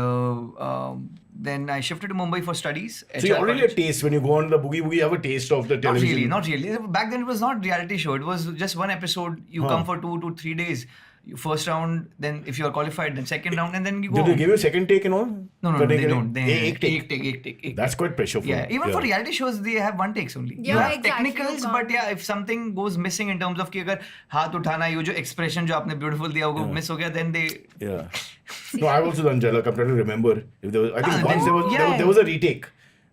then I shifted to Mumbai for studies. So you HR already college. a taste when you go on the Boogie Woogie, you have a taste of the television. Not really. Back then it was not reality show. It was just one episode. You come for 2 to 3 days. You first round, then if you are qualified, then second round, and then you go. Did they home. give you a second take and all? No, they don't. Ek take. Ek take. That's quite pressureful. Yeah, even for reality shows, they have one takes only. Yeah, you have exactly. technicals, You but can't- yeah, if something goes missing in terms of कि अगर हाथ उठाना ये जो expression जो आपने beautiful दिया वो miss हो गया, then they. Yeah. No, I've also done Jhalak. I'm trying to remember. If there was, I think Ah, once then- there was a retake.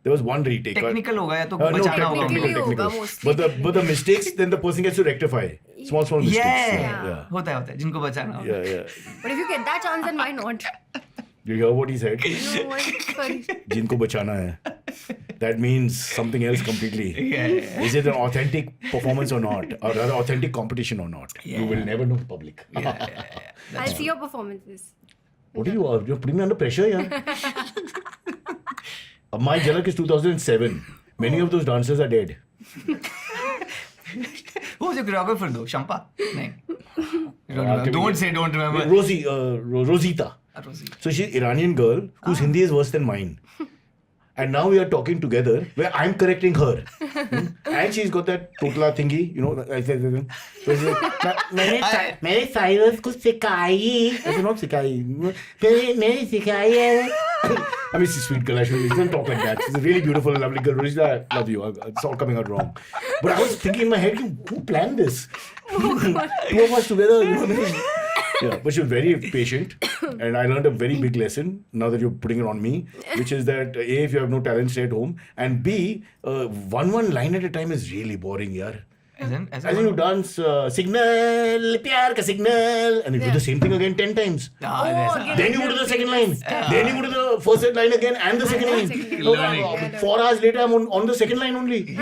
There was one retake. Technical होगा या तो No, बचाना होगा technically हमको. होगा technical. mostly. But the mistakes, then the person gets to rectify. Small mistakes. Yeah, होता है जिनको बचाना होगा. Yeah. But if you get that chance, then why not? You hear what he said? No, sorry. Jinko bachana hai. That means something else completely. Yeah. Is it an authentic performance or not? Or rather, authentic competition or not? You will never know, public. I'll see your performances. What are you? You're putting me under pressure, yeah. My Jhalak is 2007. Many of those dancers are dead. Who was your choreographer though? Shampa? नहीं. Don't remember. Rosita. Rosie. So she's Iranian girl whose Hindi is worse than mine. And now we are talking together where I'm correcting her. And she's got that totla thingy, you know. I said, so she's like, मैंने Cyrus को सिखाई. I said, not सिखाई. मैंने सिखाई है. I mean, she's a sweet girl. She doesn't talk like that. She's a really beautiful, lovely girl. Rishda, I love you. It's all coming out wrong. But I was thinking in my head, who planned this? Two of us together, you know. Yeah, but she was very patient, and I learned a very big lesson now that you're putting it on me, which is that A, if you have no talent, stay at home, and B, one line at a time is really boring, yaar. As As in you dance signal, pyar ka signal, and you do the same thing again 10 times. Then you go to the second line. Then you go to the first line again and the second line. 4 hours later, I'm on the second line only.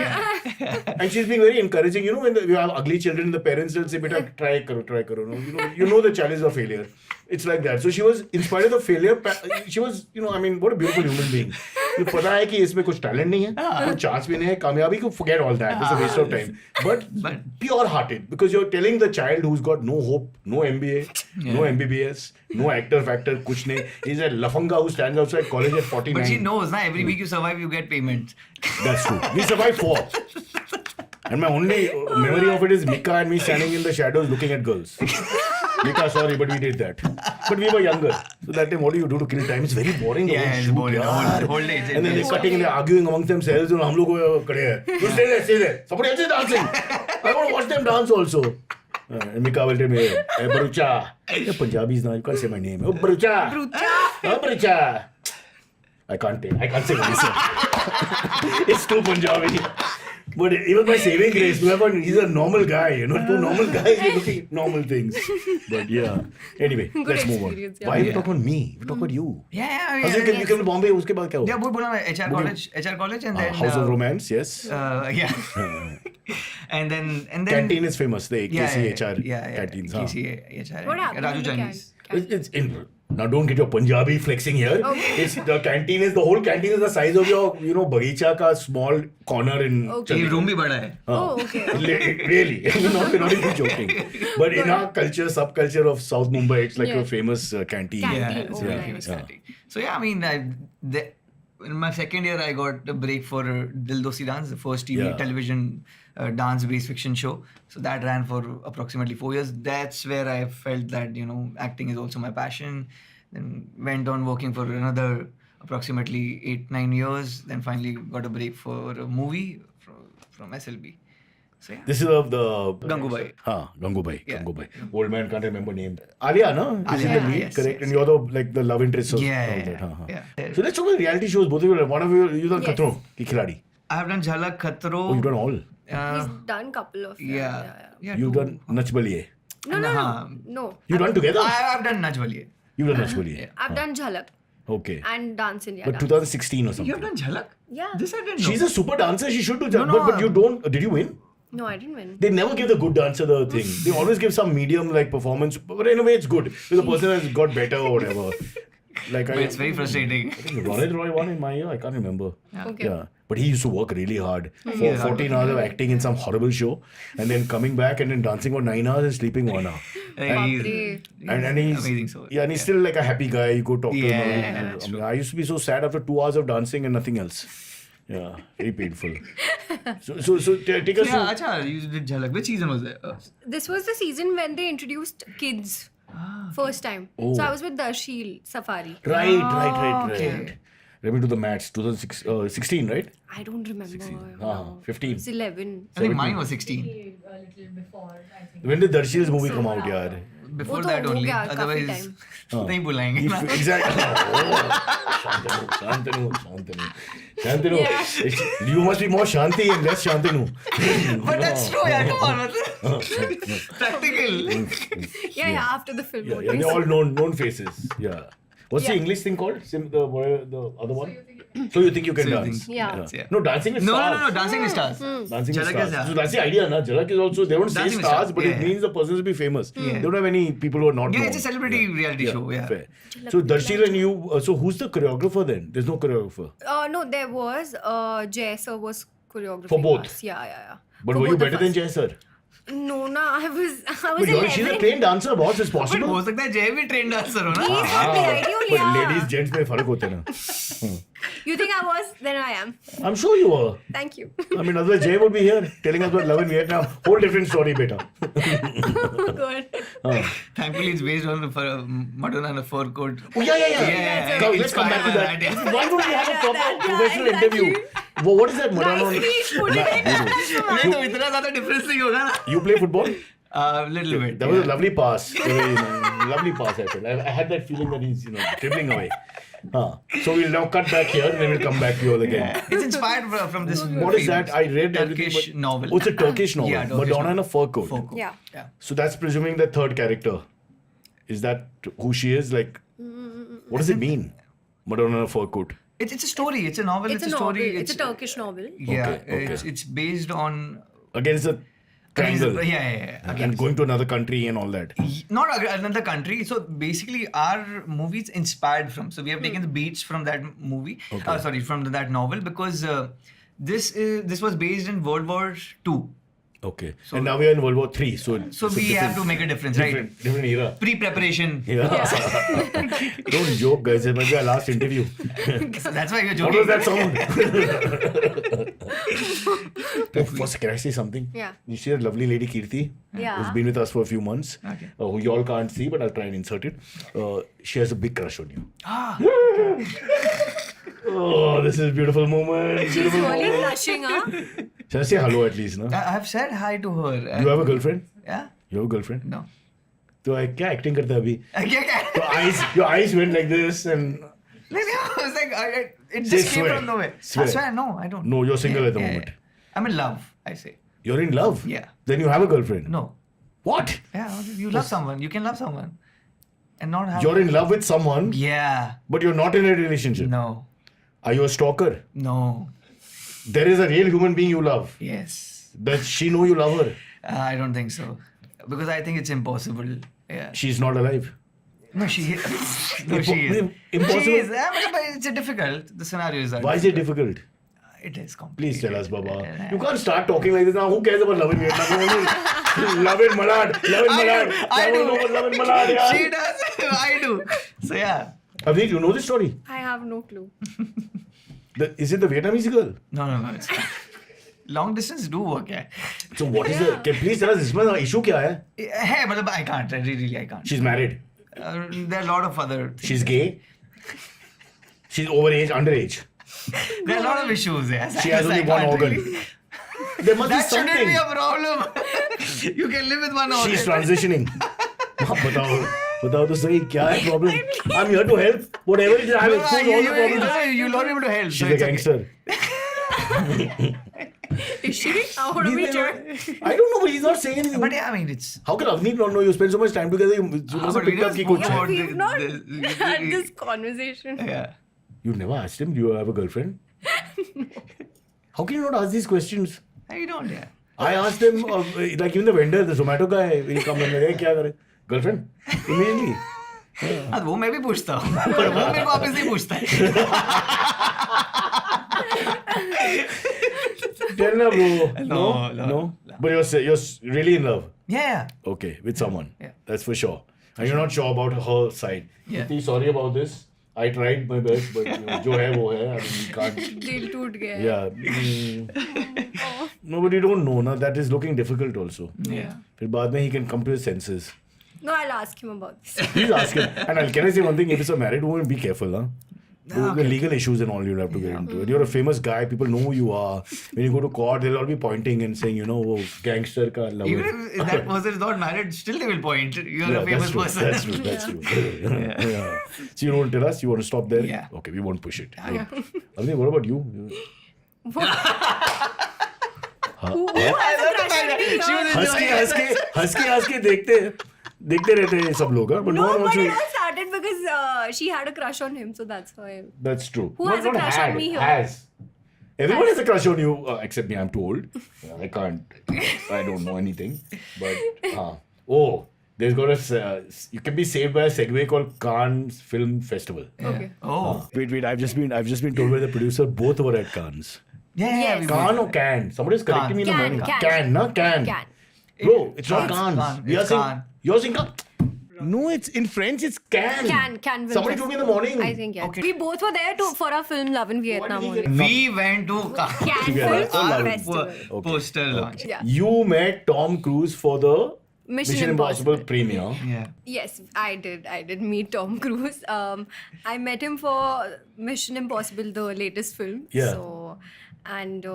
And she's being very encouraging. You know, when you have ugly children, the parents will say, "Beta, try karo. No? You know the challenge of failure. It's like that. So she was, in spite of the failure, she was, you know, I mean, what a beautiful human being. You पता है कि इसमें कुछ talent नहीं है, कोई chance भी नहीं है, कामयाबी को forget all that. It's a waste of time. But pure-hearted, because you're telling the child who's got no hope, no MBA, no MBBS, no actor factor, कुछ नहीं. He's a lafanga who stands outside college at 49. But she knows, na, every week you survive, you get payment. That's true. We survived 4. And my only memory of it is Mika and me standing in the shadows looking at girls. Mika, sorry, but we did that. But we were younger. So that time, what do you do to kill time? It's very boring. Yeah, it's boring. Whole day. And then they're cutting and they're arguing amongst themselves. And हम लोग खड़े हैं. You stay there. Somebody else is dancing. I want to watch them dance also. And Mika will tell me, hey, Barucha. Yeah, Punjabi is now. You can't say my name. Oh, Barucha. Barucha. I can't say what he said. It's too Punjabi. But even by saving grace, he's a normal guy, you know. Two normal guys are looking at normal things. But yeah. Anyway, let's move on. Yeah. Why are we talking about me? We talk about you. Yeah. You came to Bombay, उसके बाद क्या हुआ? Yeah, वो बोला मैं HR college and then House of Romance, yes. Yeah. and then Canteen is famous, the KC HR canteens. KC HR. What happened Raju in the Chinese. It's in. Now don't get your Punjabi flexing here. Okay. It's the canteen is the whole canteen is the size of your bagicha ka small corner in. Okay. ये room भी बड़ा है. Oh, okay. Really, we're not even joking. But in our culture, subculture of South Mumbai, it's like a famous canteen. Yeah, Canteen. it's Oh, very nice. famous canteen. So yeah, I mean, in my second year, I got a break for Dil Dosti Dance, the first television dance-based fiction show. So that ran for approximately 4 years. That's where I felt that, you know, acting is also my passion. Then went on working for another approximately 8-9 years. Then finally got a break for a movie from SLB. So yeah. This is of the Gangubai. Gangubai. Yeah. Gangubai. Old man can't remember name. Alia, no? Is in the Alia, lead, yes, correct? yes, And you're the love interest of all that. Yeah. So let's talk about reality shows. Both of you, one of you done Yes. Khatro ki Khiladi. I have done Jhalak, Khatro. Oh, you've done all. He's done couple of them. Yeah. You've two. done Nach Baliye. No. You've done together? I have done Najwaliye. You've done Nach Baliye. I've done Jhalak Okay. and Dance India. But Dance. 2016 or something. You have done Jhalak? Yeah. This I didn't know. She's a super dancer. She should do No, Jhalak. no, But you don't. Did you win? No, I didn't win. They never give the good dancer the thing. They always give some medium like performance. But in a way, it's good. Because the person has got better or whatever. Like But it's very frustrating. I think Ronit Roy won in my year. I can't remember. Okay. Yeah. But he used to work really hard. For 14 hours of acting in some horrible show. And then coming back and then dancing for 9 hours and sleeping 1 hour. He's And he's amazing soul. Yeah, and he's still like a happy guy. You go talk to him. Yeah, that's true. I used to be so sad after 2 hours of dancing and nothing else. Yeah, very painful. So take us Yeah, to... acha, you did Jhalak. Which season was it? This was the season when they introduced kids. First time. Oh. So I was with Darshil Safari. Right. Let me do the maths. 2016, right? I don't remember. 15. It's 11. I think mine was 16. When did Darshil's movie come out, yaar? Before वो तो that हो only. गया काफी Otherwise, time. नहीं बुलाएंगे ना. Exactly. Shantanu. You must be more Shanti and less Shantanu. But that's true, yeah. Come on, practical. Yeah, after the film. Yeah, they're all known faces. Yeah. What's the Yeah. English thing called? The other one? So you think you can So you dance? think- Yeah. No, dancing with stars. No, Dancing with Stars. Dancing with Jhalak is stars. So that's the idea, na? Jhalak is also, they don't say Dancing with stars, stars, but it yeah. means the person will be famous. Yeah. They don't have any people who are not Yeah, known. it's a celebrity reality show, yeah. Fair. So Darshil and you, so who's the choreographer then? There's no choreographer. No, there was. Jay sir was choreographing For both? us. Yeah. But For were you both of better than us. Jay sir? No, I was But she's a 11. trained dancer, boss. It's But possible. हो सकता है जय भी trained dancer हो ना. He's not the idea. Cool, But yeah. ladies, gents में फर्क होते हैं ना. You think I was? Then I am. I'm sure you were. Thank you. I mean, otherwise Jay would be here telling us about love in Vietnam. Whole different story, beta. Good. Thankfully, it's based on the Madonna and the fur coat. Oh yeah. Yeah. Come, let's come back to that. Why don't we have a proper professional interview? What is that Madonna? Nicely put it in. नहीं तो इतना ज़्यादा difference नहीं होगा ना. You play football? Little bit. That was a lovely pass. Lovely pass, I felt. I had that feeling that he's, dribbling away. So we'll now cut back here and then we'll come back to you all again. Yeah. It's inspired from this. What is that? I read Turkish everything, but- novel. Oh, it's a Turkish novel. Yeah, Turkish Madonna in a fur coat. Yeah. So that's presuming the third character. Is that who she is? Like, what does it mean? Madonna in a fur coat. It's a story. It's a novel. It's a story. novel. It's a Turkish novel. Yeah. Okay. It's based on. Again, it's a triangle. Yeah. And going to another country and all that. Not another country. So basically, our movie is inspired from. So we have taken the beats from that movie. Okay. From that novel because this was based in World War II. Okay. And now we are in World War III. So So it's a we have to make a difference, right? Different era. Pre-preparation. Yeah. Don't joke, guys. It might be our last interview. So that's why you're What joking. was that sound? First, can I say something? Yeah. You see that lovely lady Kirti? Yeah. Who's been with us for a few months. Okay. Who you all can't see, but I'll try and insert it. She has a big crush on you. Oh, this is a beautiful moment. She's Beautiful really moment. blushing, huh? Shall I say hello at least, no? I've said hi to her. You have a girlfriend? Yeah? You have a girlfriend? No. तो क्या acting करता है अभी? Okay. Your eyes went like this and Like, I was like, it Say just came swear. from nowhere. Swear. I swear, no, I don't. No, you're single at the Yeah, moment. yeah. I'm in love, I say. You're in love? Yeah. Then you have a girlfriend? No. What? Yeah, you love someone. You can love someone. And not have. You're in love with someone, Yeah. but you're not in a relationship. No. Are you a stalker? No. There is a real human being you love. Yes. Does she know you love her? I don't think so. Because I think it's impossible. Yeah. She's not alive. No, she is. No, she is. Impossible? She is. But it's difficult. The scenarios are. Why is it difficult? It is complicated. Please tell us, Baba. You can't start talking like this now. Who cares about love in Vietnam? Love in Malad. Love in Malad. I do. Love in Malad, yeah. She does. I do. So yeah. Avneet, you know this story? I have no clue. Is it the Vietnamese girl? No. It's long distance do work, yeah. So what is the... Can please tell us, इसमें issue क्या है? Hey, but I can't. Really, I can't. She's married. There are a lot of other. She's gay. She's overage, underage. There are a lot of issues. Yes. She has only one organ. There must That be something. shouldn't be a problem. You can live with one organ. She's transitioning. बताओ तो सही क्या है problem? I'm here to help. Whatever it is, I've exposed all the problems. You'll not be able to help. She's a gangster. Is she? I want to be sure. I don't know, but he's not saying anything. But yeah, I mean, it's. How can Avneet not know? You spend so much time together. You must have but we picked up just कि कुछ spoke है. about We've not had the- this conversation. Yeah. You never asked him, do you have a girlfriend? How can you not ask these questions? I don't, yeah. I asked him, like even the vendor, the Zomato guy, he come and like, क्या करे? Girlfriend? Immediately. हाँ, वो मैं भी पूछता हूँ पर वो मेरे को वापस नहीं पूछता है Tell na, bro. No. But you're really in love. Yeah. Okay, with someone. Yeah. That's for sure. And you're not sure about her side. Yeah. Pretty sorry about this. I tried my best, but जो है वो है. I mean, you can't. दिल टूट गया. Yeah. No, but you don't know, na. That is looking difficult also. Yeah. फिर बाद में he can come to his senses. No, I'll ask him about this. Please ask him. And can I say one thing? If it's a married woman, be careful, huh? The legal issues and all you'll have to get into. You're a famous guy. People know who you are. When you go to court, they'll all be pointing and saying, oh, gangster ka lover. Even if that person is not married, still they will point. You're a famous person. That's true. Yeah. So you don't tell us? You want to stop there? Yeah. Okay, we won't push it. Avneet, what about you? Who has a crush on me? हंस के देखते रहते हैं सब लोग, but no No, one but wants it to. all started because she had a crush on him, so that's why. That's true. Who has a crush on me here? Has. Everyone has a crush on you, except me. I'm too old. I can't. I don't know anything. But there's got a. You can be saved by a segue called Cannes Film Festival. Okay. Oh. Wait. I've just been told by the producer both were at Cannes. Yeah. Yes. we Cannes will. or Cannes? Somebody's correcting me in the Cannes, morning. Cannes. Cannes, na Cannes. Can. Bro, it's not Cannes, Cannes. Cannes. We are It's saying. Cannes. You're saying. No, it's in French. It's Cannes. Cannes. Somebody told me in the morning. I think, yeah. Okay. We both were there for our film Love in Vietnam did we only. get- We went to Cannes Together. Film Oh, Festival. Okay. poster launch. Yeah. You met Tom Cruise for the Mission Impossible Impossible. premiere. Yeah. Yes, I did meet Tom Cruise. I met him for Mission Impossible, the latest film. Yeah. So, and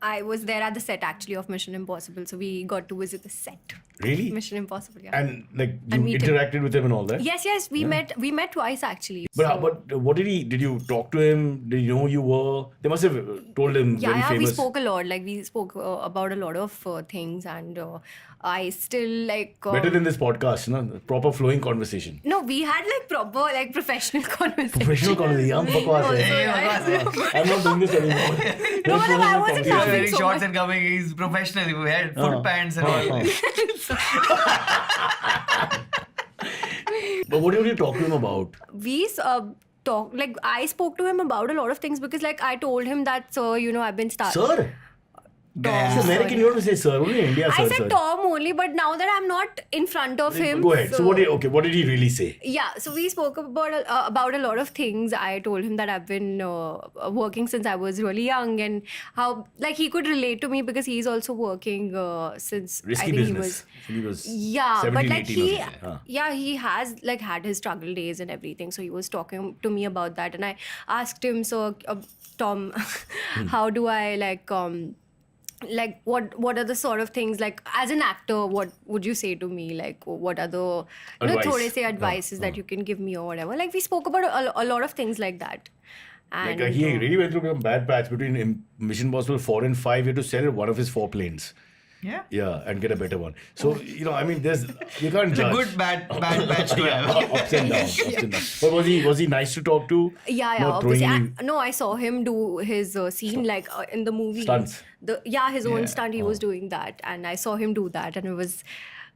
I was there at the set actually of Mission Impossible. So we got to visit the set. Really? Mission Impossible, yeah. And like you And meet him. interacted with him and all that. Yes, we met twice actually. But what did you talk to him? Did you know who you were? They must have told him very Yeah, we famous. spoke a lot. Like we spoke about a lot of things, and I still like. Better than this podcast, no? Proper flowing conversation. No, we had like proper like professional conversation. Professional conversation. हम बकवास Also, है. yeah. I'm not doing this anymore. No, I wasn't He was laughing wearing so shorts much. and coming. He's professional. He had full pants and all. But what did you talk to him about? We talk like I spoke to him about a lot of things because like I told him that I've been starting. Sir? Yeah. It's American, you don't say sir. Only in India, sir. I said sir. Tom only, but now that I'm not in front of him. Go ahead. So what did he really say? Yeah, so we spoke about a lot of things. I told him that I've been working since I was really young, and how like he could relate to me because he's also working since Risky I think business. he was. He was Yeah, 17, but like 18 or he, something. Huh. yeah, he has like had his struggle days and everything. So he was talking to me about that, and I asked him, so Tom, how do I like what are the sort of things like as an actor, what would you say to me, like what are the Advice. thode se advices that you can give me or whatever, like we spoke about a lot of things like that. And Like he really went through a bad patch between Mission Impossible 4 and 5. He had to sell one of his 4 planes. Yeah. Yeah, and get a better one. So, I mean, you can't It's a judge. good bad batch to have. Ups and downs. Ups and downs. But was he nice to talk to? yeah Not throwing obviously. any- No, I saw him do his scene like in the movie. Stunts. His own Yeah. stunt, he was doing that, and I saw him do that, and it was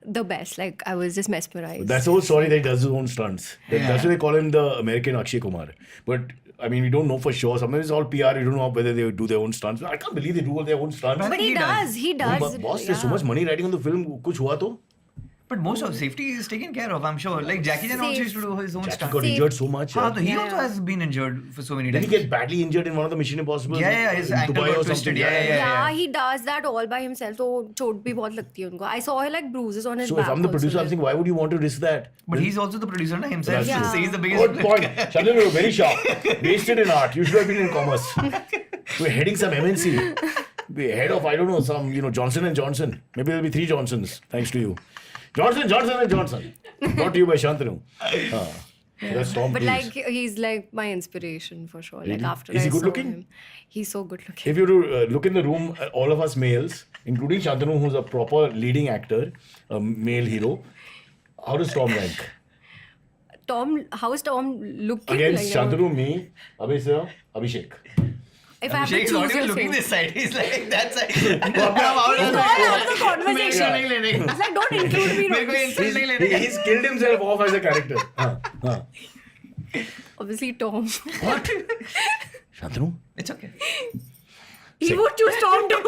the best. Like I was just mesmerized. That's the whole story that he does his own stunts. That's why they call him the American Akshay Kumar. But I mean, we don't know for sure. Sometimes it's all PR. You don't know whether they do their own stunts. I can't believe they do all their own stunts. But he He does. does. He does. But boss, there's so much money riding on the film. Kuch hua to? But most of safety is taken care of, I'm sure. Like Jackie Chan also used to do his own Jackie stuff. got injured so much. He Yeah. also has been injured for so many Did times. he get badly injured in one of the Mission Impossible? Yeah, his in ankle Dubai got or twisted. something? Yeah. He does that all by himself. So चोट भी बहुत लगती है उनको. I saw like bruises on his So back. if I'm the also, producer, I'm like- saying, why would you want to risk that? But he's also the producer na himself. That's So true. he's the biggest. Good point. Chandran, you were very sharp. Wasted in art. You should have been in commerce. We're heading some MNC. We're head of, I don't know, some, Johnson & Johnson. Maybe there'll be 3 Johnsons, thanks to you. Johnson & Johnson. Brought to you by Shantanu. That's Tom But Cruise. like he's like my inspiration for sure. Really? Like after Is he I good saw looking? him, he's so good looking. If you were to look in the room, all of us males, including Shantanu, who's a proper leading actor, a male hero, how does Tom rank? How is Tom looking? Against like, Shantanu, me, Abhishek. If I have to Abhishek is choose, not even you'll looking say- this side. He's like that side. He's all out of the conversation. नहीं लेने. It's like don't include me. मेरे को Rohit. insult नहीं लेने. He's killed himself off as a character. Obviously Tom. What? Shantanu? It's okay. He would choose Tom too.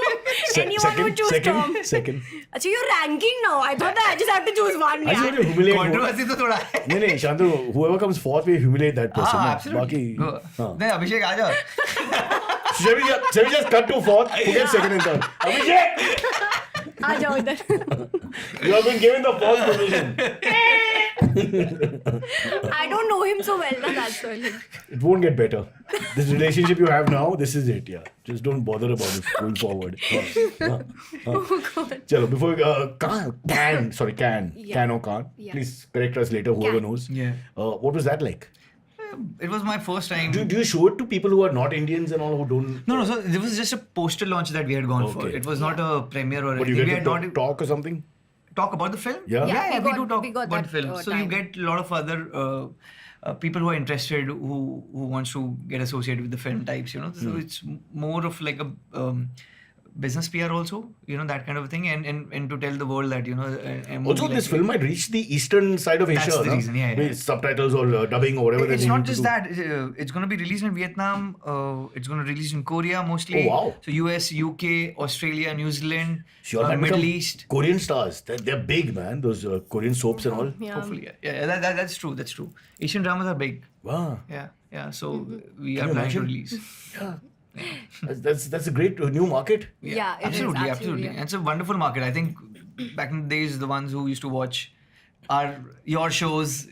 Anyone would choose Tom. Second. Achha, you're ranking now. I thought that I just have to choose one. I just want Yeah. to humiliate. Controversy तो थोड़ा है. No, Shantanu, whoever comes fourth, we humiliate that person. हाँ, no? absolutely. Baki, Go. हाँ. नहीं अभिषेक आ जाओ. Shall we just cut to fourth? Forget second and third. Abhishek! आ जाओ इधर. You have been given the fourth position. I don't know him so well. Na, that's why. Like, It won't get better. This relationship you have now, this is it, yeah. Just don't bother about it going forward. oh God. Chalo, before we Can Yeah. or can't. Yeah. Please correct us later, whoever Can. knows. Yeah. What was that like? It was my first time. Do you show it to people who are not Indians and all who don't? No. So it was just a poster launch that we had gone for. Okay. It was not a premiere or But you anything. We get had to not talk or something? talk about the film. Yeah. Yeah, we do talk we got about that, the film. So you time. get a lot of other people who are interested who wants to get associated with the film types. So it's more of like a business PR also, that kind of thing, and to tell the world that a movie Also, like this film might reach the eastern side of Asia. That's the reason, yeah. With subtitles or dubbing or whatever. It's not just that. It's going to be released in Vietnam. It's going to release in Korea mostly. Oh, wow. So US, UK, Australia, New Zealand, Sure, that Middle become East. Korean stars. They're big, man. Those Korean soaps and all. Yeah. Hopefully, yeah. That's true. That's true. Asian dramas are big. Wow. Yeah. So we Can are you planning to imagine? release. Yeah. That's a great new market. Yeah, it is, absolutely. absolutely. And it's a wonderful market. I think back in the days, the ones who used to watch your shows.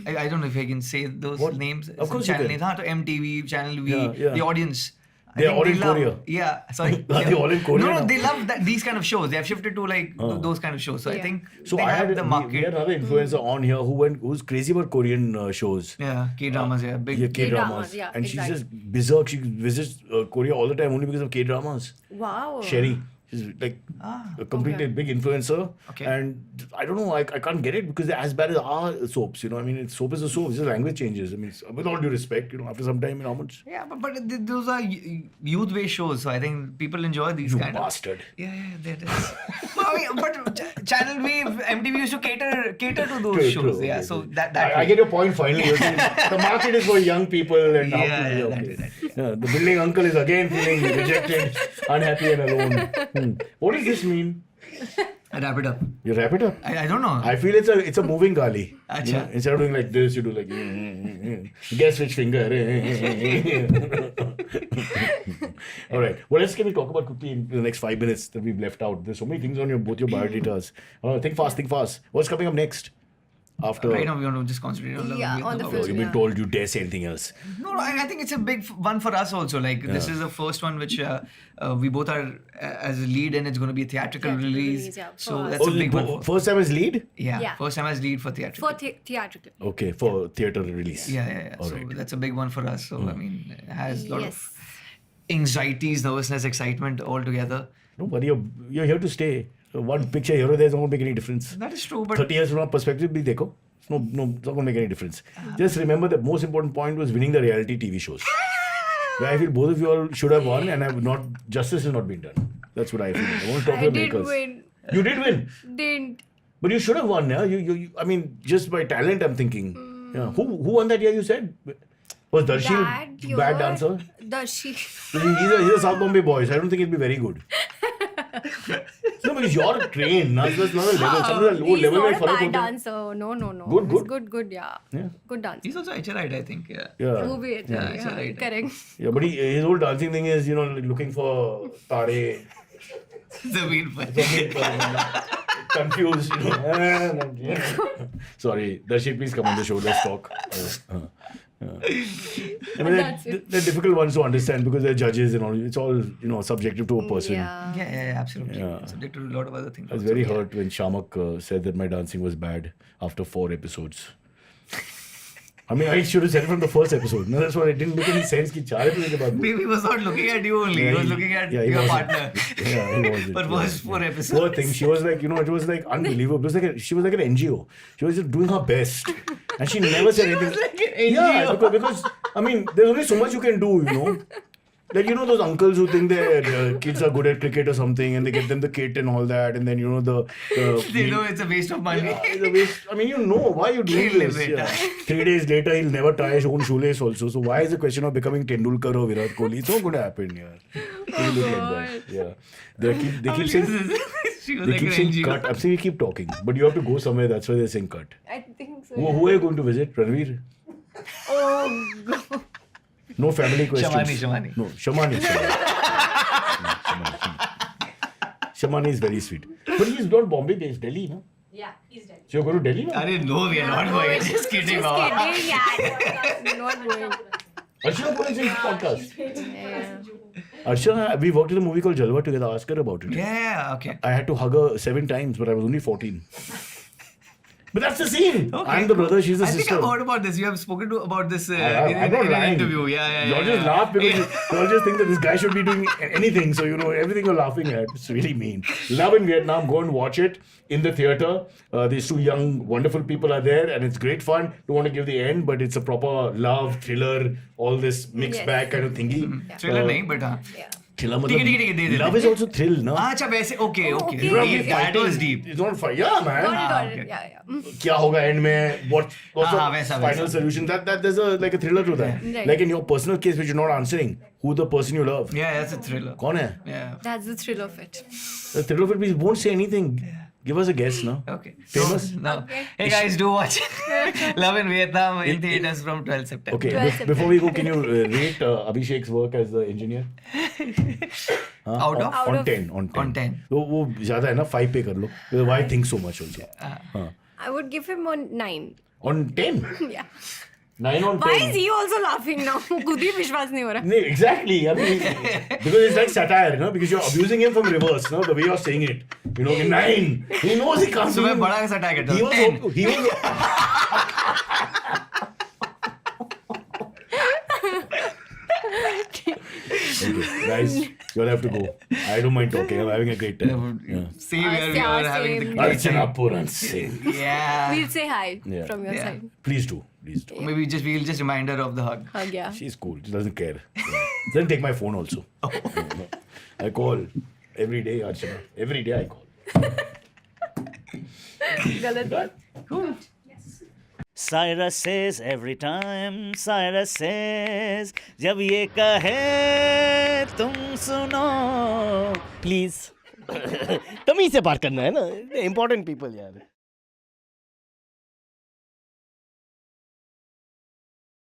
I don't know if I can say those What? names. Of course you Channel can. names, to MTV, Channel V, Yeah. the audience. I They are think all in love- Korea. Yeah, sorry. Are they all in Korea No, now? they love these kind of shows. They have shifted to those kind of shows. So I Yeah. think So they I have had the we market. had another influencer on here who's crazy about Korean shows. Yeah, K-dramas, big. Yeah, K-dramas, K-dramas. yeah, And she's exactly. just berserk. She visits Korea all the time only because of K-dramas. Wow. Sherry. She's like a completely okay. big influencer. Okay. And I don't know, I can't get it because they're as bad as our soaps. I mean, soap is a soap. It's just language changes. I mean, with all due respect, after some time, how much? Yeah, but those are youth-based shows, so I think people enjoy these You kind of. bastard. Yeah, that is. but Channel V, MTV used to cater to those True, shows. true, Yeah, okay, so true. that I get your point finally. You're saying the market is for young people and how Yeah, to yeah, okay. that is. Yeah, the building uncle is again feeling rejected, unhappy and alone. What does this mean? wrap it up. You wrap it up. I don't know. I feel it's a moving gali. Acha. Instead of doing like this, you do like guess which finger. All right. What else can we talk about quickly in the next 5 minutes that we've left out? There's so many things on both your biodatas. Think fast. What's coming up next? After Right now, we want to just concentrate on Yeah, Vietnam. on the Oh, film. you've been Yeah. told you dare say anything else. No, I think it's a big one for us also. Like this is the first one which we both are as a lead, and it's going to be a theatrical Theatrical release. release, yeah, for So us. that's a big one. First time as lead? Yeah. First time as lead for theatrical. For theatrical. Okay, for theatre release. Yeah. All So right. that's a big one for us. So I mean, it has a lot Yes. of anxieties, nervousness, excitement all together. No, but you're here to stay. So one picture here or there is not going to make any difference. That is true, but 30 years from now, perspective bhi dekho. No, it's not going to make any difference. Just remember the most important point was winning the reality TV shows. Where I feel both of you all should have won and justice has not been done. That's what I feel. I want to talk to I the did makers. win. You did win. Didn't. But you should have won, yeah? I mean, just by talent, I'm thinking. Yeah. Who won that year, you said? Was Darshil That bad year, dancer? Darshil. He's a South Bombay boy, so I don't think he'll be very good. No, because you're trained. Now, so that's another level. Some of the low He's level not mein a farak bad hota hai. dancer. No. Good, He's good. good, yeah. Yeah. Good dancer. he's also HLite, I think. Yeah. Yeah. Who be it? Yeah, it's alright. Correct. Yeah, but his whole dancing thing is, looking for tare, The main point. confused. Sorry, Darshil, please come on the show. Let's talk. I mean, That's it. they're difficult ones to understand because they're judges and all. It's all subjective to a person. Yeah. Yeah, absolutely. Yeah. Subject to a lot of other things. I was also. very hurt when Shamak said that my dancing was bad after 4 episodes. I mean, I should have said it from the first episode. No, that's what it didn't make any sense. Ki 4 episodes ke baad. Maybe he was not looking at you only. Yeah, he was looking at he your wasn't. partner. Yeah, he wasn't. But Yeah, first 4 episodes. Poor thing. She was like, it was like unbelievable. It was like she was like an NGO. She was just doing her best. And she never said anything. was like an Yeah, NGO. because, I mean, there's only so much you can do. Like, those uncles who think their kids are good at cricket or something and they get them the kit and all that. And then, the They know it's a waste of money. yeah, it's a waste. I mean, why are you doing Kill this? him, Yeah. beta. 3 days later, he'll never tie his own shoelace also. So why is the question of becoming Tendulkar or Virat Kohli? It's not going to happen, yeah. It look like that. Yeah. They keep saying, She was they like keep an saying NGO. cut. I'm saying you keep talking. But you have to go somewhere. That's why they're saying cut. I think so. Who are you going to visit? Ranveer? Oh, God. No family questions. Shamani. No, Shamani. Shamani is very sweet. But he's not Bombay based, Delhi, no? Yeah, he's dead. So you're going to Delhi now? No, we are not going. Just kidding. Just Baba. kidding, yeah. Not going. Archana Puri is in podcast. Yeah. Archana, we worked in a movie called Jalwa together. Ask her about it. Yeah, okay. I had to hug her 7 times, but I was only 14. But that's the scene. Okay, I'm the cool. brother, she's the I sister. think I've heard about this. You have spoken about this in I'm not an lying. interview. Yeah. You all just laugh because you all just think that this guy should be doing anything. So, everything you're laughing at. It's really mean. Love in Vietnam. Go and watch it in the theatre. These 2 young, wonderful people are there and it's great fun. Don't want to give the end, but it's a proper love, thriller, all this mixed Yes. bag kind of thingy. Thriller nahi, but Yeah. खिला ठीक है, ठीक है, दे दे, love they. is also thrill, no? अच्छा वैसे okay. Okay. That was deep. It's not fun. Yeah, man. Got it, okay. yeah. क्या होगा end में? What's the वैसा, final वैसा. solution? That there's like a thriller to that. Right. Like in your personal case, which you're not answering, who the person you love? Yeah, that's a thriller. कौन है? Yeah. That's the thrill of it. The thriller of it, please won't say anything. Give us a guess, no? Okay. Famous? No. Okay. Hey guys, do watch Love in Vietnam in theaters from 12 September. Okay, 12 before we go, can you rate Abhishek's work as the engineer? Out of? On of- 10. On 10. On 10. वो ज़्यादा है ना 5 पे कर लो. Why think so much also? हाँ. I would give him on 9. On 10? Yeah. 9 on 10. Why is he also laughing now? खुद ही विश्वास नहीं हो रहा. No, exactly. I mean, because it's like satire, no? Because you're abusing him from reverse, no? The way you're saying it. You know, 9. He knows he can't. So do मैं it. बड़ा सा target He हूँ. was. 10. He was. Okay, guys, you'll have to go. I don't mind talking. I'm having a great time. Yeah. Same here, we Yeah, are having the same. great Archana time. Puran Singh. Yeah. We'll say hi Yeah. from your Yeah. side. Please do. Please do. Maybe we'll just remind her of the hug. Hug, yeah. She's cool. She doesn't care. Yeah. Doesn't take my phone also. No. I call every day, Archana. Every day I call. गलत. Cyrus says every time, Cyrus says, जब ये कहे तुम सुनो, please तमीज से बात करना है ना, इम्पोर्टेंट पीपल यार.